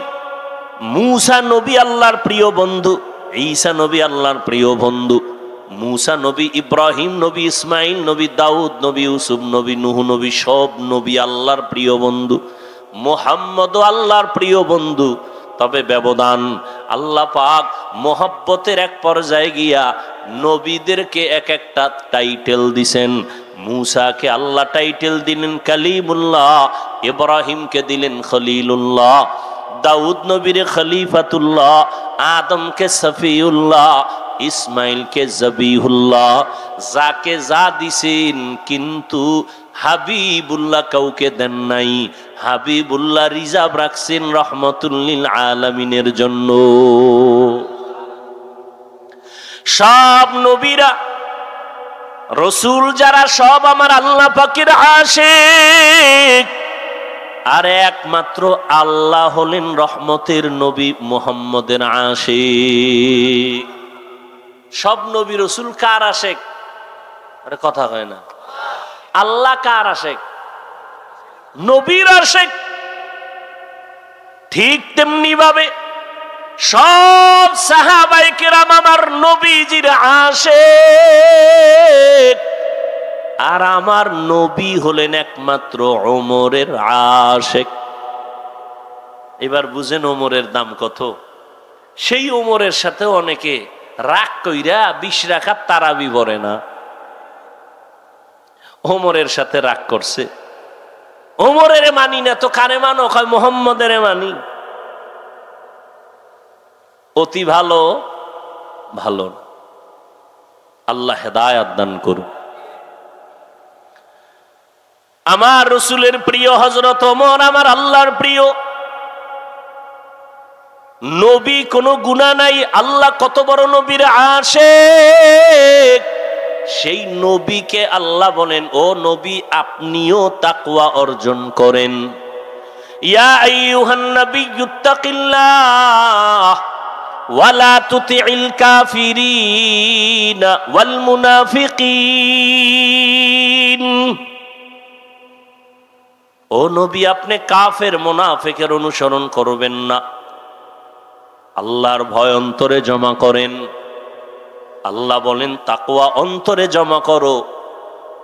মূসা নবী আল্লাহর প্রিয় বন্ধু, ঈসা নবী আল্লাহর প্রিয় বন্ধু, মূসা নবী, ইব্রাহিম নবী, ইসমাইল নবী, দাউদ নবী, ইউসুফ নবী, নূহ নবী, সব নবী আল্লাহর প্রিয় বন্ধু। মুহাম্মদও আল্লাহর প্রিয় বন্ধু। তবে ব্যবধান, আল্লাহ পাক মোহাব্বতের এক পর্যায়ে গিয়া নবীদেরকে এক একটা টাইটেল দিছেন। মূসাকে আল্লাহ টাইটেল দিলেন কালিমুল্লাহ, ইব্রাহিমকে দিলেন খলিলুল্লাহ, দাউদ নবীরে খলিফাতুল্লাহ, আদমকে সফিউল্লাহ, ইসমাইলকে জবিহুল্লাহ। যাকে যা দিছেন, কিন্তু হাবিবুল্লাহ কাউকে দেন নাই। হাবিবুল্লাহ রিজার্ভ রাখছেন রহমতুল্লিল আলামিনের জন্য। সব নবীরা, রসুল যারা, সব আমার আল্লাহ পাকের আশিক। আর একমাত্র আল্লাহ হলেন রহমতের নবী মুহাম্মদের আশিক। সব নবী রসুল কার আশিক? আরে কথা হয় না। আল্লাহ কার আশিক? নবীর আশিক। ঠিক তেমনি ভাবে সব সাহাবায়ে কেরাম আমার নবীজির আশিক। আর আমার নবী হলেন একমাত্র ওমরের আশিক। এবার বুঝেন ওমরের দাম কত। সেই ওমরের সাথে অনেকে রাগ কইরা 20 রাকাত তারাবি পড়ে না। ওমরের সাথে রাগ করছে, ওমরের মানি না তো কারে মানো? কয় মুহাম্মদের মানি। অতি ভালো ভালো, আল্লাহ হেদায়েত দান করুন। আমার রসুলের প্রিয় হযরত ওমর আমার আল্লাহর প্রিয় নবী, কোনো গুনাহ নাই। আল্লাহ কত বড় নবীর আশিক। সেই নবীকে আল্লাহ বলেন, ও নবী আপনিও তাকওয়া অর্জন করেন। ইয়া আইয়ুহান নাবিয়্যুত্তাকিল্লাহ ওয়ালা তুতিইল কাফিরিন ওয়াল মুনাফিকিন। ও নবী আপনি কাফের মুনাফিকের অনুসরণ করবেন না, আল্লাহর ভয় অন্তরে জমা করেন। আল্লাহ বলেন তাকওয়া অন্তরে জমা করো।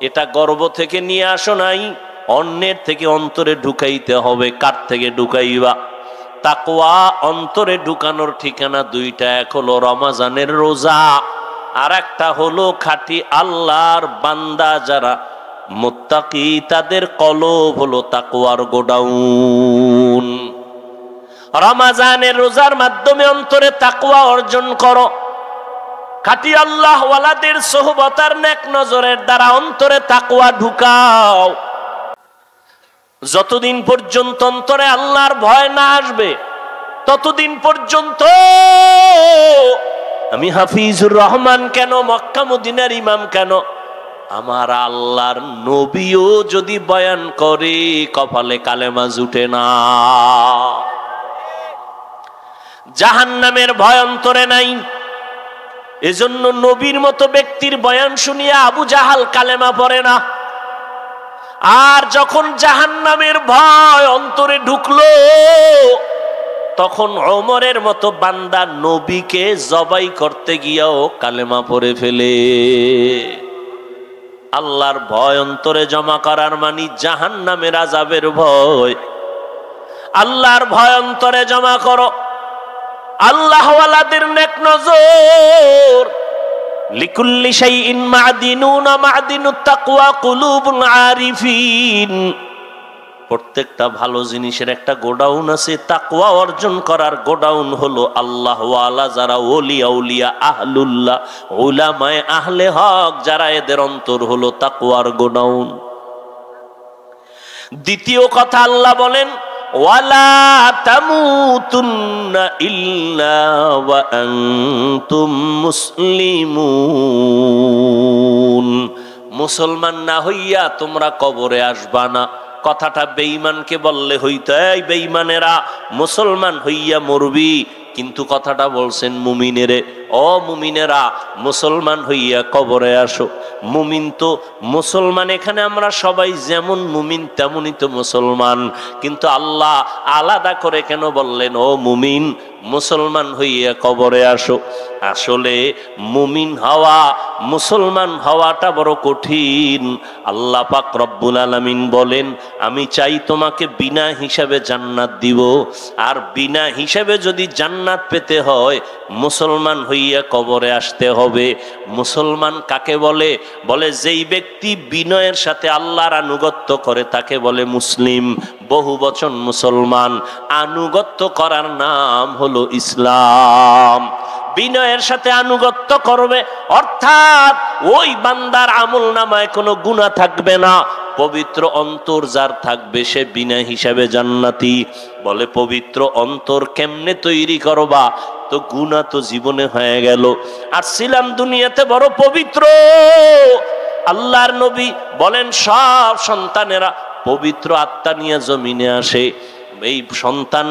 এটা গর্ব থেকে নিয়ে আসো নাই, অন্যের থেকে অন্তরে ঢুকাইতে হবে। কার থেকে ঢুকাইবা? তাকওয়া অন্তরে ঢুকানোর ঠিকানা দুইটা, এক হলো রমজানের রোজা, আর একটা হলো খাঁটি আল্লাহর বান্দা যারা মুত্তাকি, তাদের কলব হলো তাকওয়ার গোডাউন। রমজানের রোজার মাধ্যমে অন্তরে তাকওয়া অর্জন করো। খাঁটি আল্লাহ ওয়ালাদের সোহবত আর নেক নজরের দ্বারা অন্তরে তাকওয়া ঢুকাও। যতদিন পর্যন্ত অন্তরে আল্লাহর ভয় না আসবে, ততদিন পর্যন্ত আমি হাফিজুর রহমান কেন, মক্কা মদিনার ইমাম কেন, আমার আল্লাহর নবীও যদি বয়ান করে কপালে কালেমা জুটে না। জাহান্নামের ভয় অন্তরে নাই। এজন্য নবীর মতো ব্যক্তির বয়ান শুনিয়া আবু জাহাল কালেমা পড়ে না। আর যখন জাহান্নামের ভয় অন্তরে ঢুকলো, তখন ওমরের মতো বান্দা নবীকে জবাই করতে গিয়াও কালেমা পড়ে ফেলে। আল্লাহর ভয় অন্তরে জমা করার মানে জাহান্নামের আযাবের ভয়। আল্লাহর ভয় অন্তরে জমা করো। আল্লাহ ওয়ালাদের নেক নজর। লিকুল্লি শাইইন মা'দিনুন মা'দিনুত তাকওয়া কুলুবুল আরিফিন। প্রত্যেকটা ভালো জিনিসের একটা গোডাউন আছে, তাকওয়া অর্জন করার গোডাউন হলো আল্লাহ ওয়ালা যারা ওলি আউলিয়া আহলুল্লাহ উলামায়ে আহলে হক যারা, এদের অন্তর হলো তাকওয়ার গোডাউন। দ্বিতীয় কথা আল্লাহ বলেন ওয়ালা তামুতুন্না ইল্লা ওয়া আনতুম মুসলিমুন। মুসলমান না হইয়া তোমরা কবরে আসবা না। কথাটা বেঈমানকে বললে হইতো, এই বেঈমানেরা মুসলমান হইয়া মরবি, কিন্তু কথাটা বলছেন মুমিনেরে, ও মুমিনেরা মুসলমান হইয়া কবরে আসো। মুমিন তো মুসলমান, এখানে আমরা সবাই যেমন মুমিন তেমনই তো মুসলমান, কিন্তু আল্লাহ আলাদা করে কেন বললেন ও মুমিন মুসলমান হইয়া কবরে আসো? আসলে মুমিন হওয়া, মুসলমান হওয়াটা বড় কঠিন। আল্লাহ পাক রব্বুল আলামিন বলেন, আমি চাই তোমাকে বিনা হিসাবে জান্নাত দিব, আর বিনা হিসাবে যদি জান্নাত পেতে হয় মুসলমান হইয়া কবরে আসতে হবে। মুসলমান কাকে বলে? বলে যেই ব্যক্তি বিনয়ের সাথে আল্লাহর আনুগত্য করে তাকে বলে মুসলিম, বহু বচন মুসলমান। আনুগত্য করার নাম হলো ইসলাম। বিনয়ের সাথে আনুগত্য করবে, অর্থাৎ ওই বান্দার আমল নামায় কোনো গুনাহ থাকবে না। পবিত্র অন্তর যার থাকবে সে বিনা হিসাবে জান্নাতি। বলে পবিত্র অন্তর কেমনে তৈরি করবা? তো গুনাহ তো জীবনে হয়ে গেল, আর ছিলাম দুনিয়াতে বড় পবিত্র। আল্লাহর নবী বলেন সব সন্তানেরা পবিত্র আত্মা নিয়ে জমিনে আসে। এই সন্তান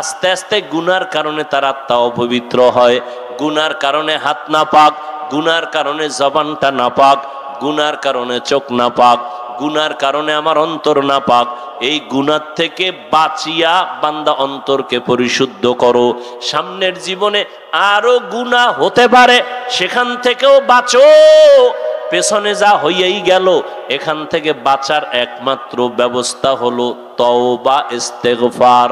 আস্তে আস্তে গুনার কারণে তার আত্মা অপবিত্র হয়, গুনার কারণে হাত না পাক, গুনার কারণে জবানটা না পাক, গুনার কারণে চোখ না পাক, গুনার কারণে আমার অন্তর না পাক। এই গুনার থেকে বাঁচিয়া বান্দা অন্তরকে পরিশুদ্ধ করো। সামনের জীবনে আরো গুনাহ হতে পারে, সেখান থেকেও বাঁচো। পেছনে যা হইয়াই গেল, এখান থেকে বাঁচার একমাত্র ব্যবস্থা হলো তওবা, ইস্তেগফার।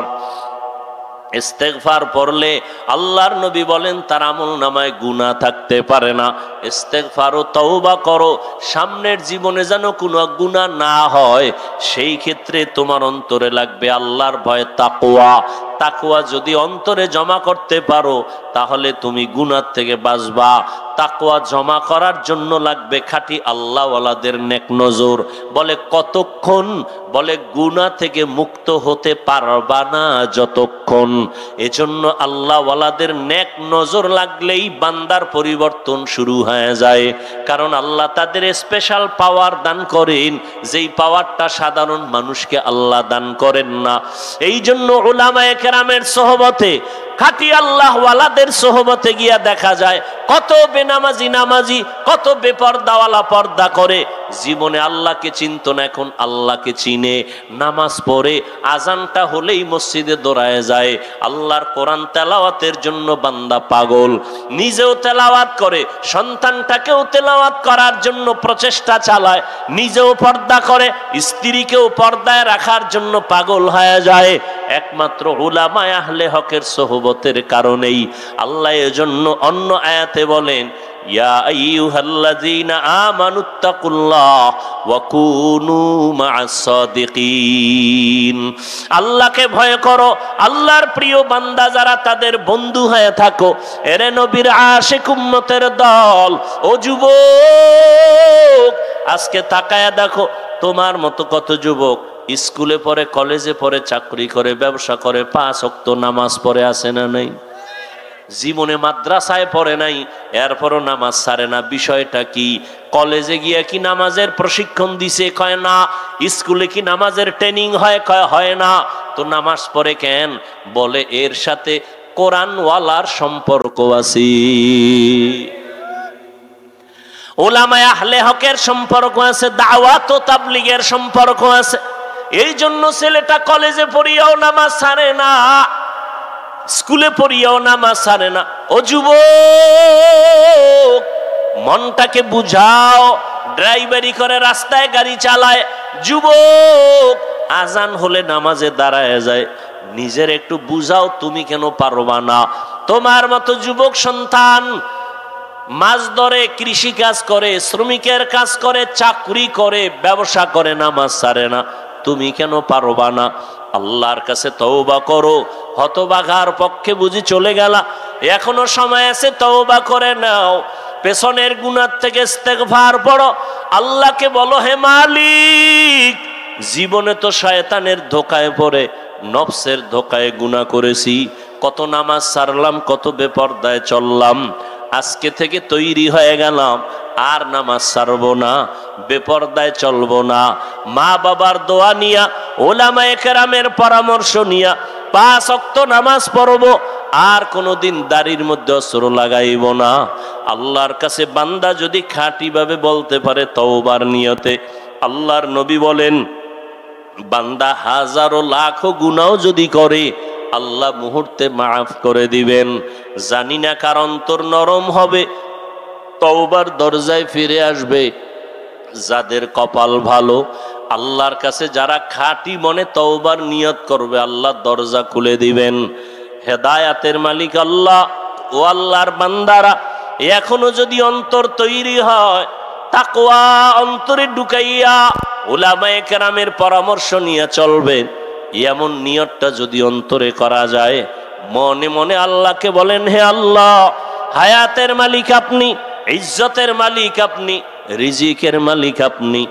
ইস্তেগফার পড়লে আল্লাহর নবী বলেন তার আমল নামায় গুনাহ থাকতে পারে না। ইস্তেগফার ও তওবা করো, সামনের জীবনে যেন কোনো গুনাহ না হয়। সেই ক্ষেত্রে তোমার অন্তরে লাগবে আল্লাহর ভয়, তাকওয়া। তাকওয়া যদি অন্তরে জমা করতে পারো তাহলে তুমি গুনাহ থেকে বাঁচবা। তাকওয়া জমা করার জন্য লাগবে খাঁটি আল্লাহওয়ালাদের নেক নজর। বলে কতক্ষণ? বলে গুনাহ থেকে মুক্ত হতে পারবা না যতক্ষণ। এজন্য আল্লাহওয়ালাদের নেক নজর লাগলেই বান্দার পরিবর্তন শুরু হয়ে যায়। কারণ আল্লাহ তাদের স্পেশাল পাওয়ার দান করেন, যেই পাওয়ারটা সাধারণ মানুষকে আল্লাহ দান করেন না। এই জন্য উলামায়ে কেরামের সোহবতে, খাঁটি আল্লাহওয়ালাদের সোহবতে গিয়া দেখা যায় কত বেনামাজি নামাজি, কত বেপরদাওয়ালা পর্দা করে, জীবনে আল্লাহকে চিনত না, এখন আল্লাহকে চিনে। নামাজ পড়ে, আজানটা হলেই মসজিদে দৌড়ায় যায়। আল্লাহর কোরআন তেলাওয়াতের জন্য বান্দা পাগল, নিজেও তেলাওয়াত করে, সন্তানটাকেও তেলাওয়াত করার জন্য প্রচেষ্টা চালায়, নিজেও পর্দা করে, স্ত্রীকেও পর্দায় রাখার জন্য পাগল হয়ে যায়। একমাত্র উলামায়ে আহলে হকের সোহবতের কারণেই। আল্লাহ এজন্য অন্য আয়াতে বলেন, ইয়া আইয়ুহাল্লাযীনা আমানুত্তাকুল্লাহ ওয়া কুনু মা'আস সাদিকিন। আল্লাহকে ভয় করো, আল্লাহর প্রিয় বান্দা যারা তাদের বন্ধু হয়ে থাকো। এরে নবীর আশিক উম্মতের দল, ও যুবক আজকে তাকায়া দেখো তোমার মতো কত যুবক স্কুলে পড়ে, কলেজে পড়ে, চাকরি করে, ব্যবসা করে, 5 ওয়াক্ত নামাজ পড়ে, আছে না নাই? জীবনে মাদ্রাসায় পড়ে নাই, এরপরও নামাজ ছাড়ে না। বিষয়টা কি? কলেজে গিয়া কি নামাজের প্রশিক্ষণ দিছে? কয় না। স্কুলে কি নামাজের ট্রেনিং হয়? কয় হয় না। তো নামাজ পড়ে কেন? বলে এর সাথে কোরআনওয়ালার সম্পর্ক আছে, উলামায়ে আহলে হকের সম্পর্ক আছে, দাওয়াত ও তাবলীগের সম্পর্ক আছে। এই জন্য ছেলেটা কলেজে পড়িয়াও নামাজ ছাড়ে না, স্কুলে পড়িয়াও নামাজ ছাড়ে না। ও যুবক মনটাকে বুঝাও, ড্রাইভারি করে, রাস্তায় গাড়ি চালায়, যুবক আজান হলে নামাজে দাঁড়ায় যায়। নিজের একটু বুঝাও, তুমি কেন পারবা না? তোমার মতো যুবক সন্তান মাছ ধরে, কৃষি কাজ করে, শ্রমিকের কাজ করে, চাকরি করে, ব্যবসা করে, নামাজ ছাড়ে না, তুমি কেন পারবা না? আল্লাহর কাছে তওবা করো। হতভাগার পক্ষে বুঝি চলে গেলা, এখনো সময় আছে, তওবা করে নাও। পেছনের গুনাহ থেকে ইস্তেগফার পড়ো, আল্লাহকে বলো, হে মালিক জীবনে তো শয়তানের ধোকায় পড়ে, নফসের ধোকায় গুনাহ করেছি, কত নামাজ ছাড়লাম, কত বেপরদায় চললাম, আজকে থেকে তৈরি হয়ে গেলাম আর নামাজ ছাড়বো না। বেপরদায় চলবো না, মা বাবার দোয়া নিয়া, ওলামায়ে কেরামের পরামর্শ নিয়া 5 ওয়াক্ত নামাজ পড়বো, আর কোনোদিন দাড়ির মধ্যে অস্ত্র লাগাইব না। আল্লাহর কাছে বান্দা যদি খাঁটিভাবে বলতে পারে তওবার নিয়তে, আল্লাহর নবী বলেন বান্দা হাজারো লাখো গুনাহ যদি করে আল্লাহ মুহূর্তে মাফ করে দিবেন। জানি না কার অন্তর নরম হবে, তওবার দরজায় ফিরে আসবে। যাদের কপাল ভালো, আল্লাহর কাছে যারা খাঁটি মনে তওবার নিয়ত করবে, আল্লাহ দরজা খুলে দিবেন। হেদায়াতের মালিক আল্লাহ। ও আল্লাহর বান্দারা, এখনো যদি অন্তর তৈরি হয়, তাকওয়া অন্তরে ঢুকাইয়া উলামায়ে কেরামের পরামর্শ নিয়ে চলবেন, এমন নিয়তটা যদি অন্তরে করা যায়, মনে মনে আল্লাহকে বলেন, হে আল্লাহ, হায়াতের মালিক আপনি, ইজ্জতের মালিক আপনি, রিজিকের মালিক আপনি।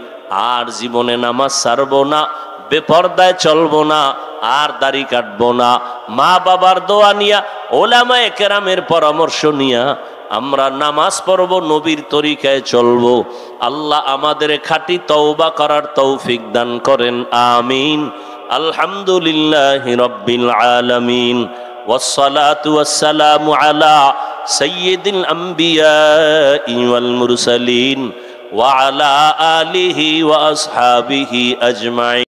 আর জীবনে নামাজ ছাড়বো না, বেপরদায় চলবো না, আর দাড়ি কাটবো না। মা বাবার দোয়া নিয়া, ওলামায়ে কেরামের পরামর্শ নিয়া আমরা নামাজ পড়ব, নবীর তরিকায় চলবো। আল্লাহ আমাদের খাঁটি তওবা করার তৌফিক দান করেন, আমিন। আলহামদুলিল্লাহি রাব্বিল আলামিন, ওয়াসসালাতু ওয়াসসালামু আলা সাইয়্যিদিল আমবিয়াই ওয়াল মুরসালিন ওয়া আলা আলিহি ওয়া আসহাবিহি আজমাইন।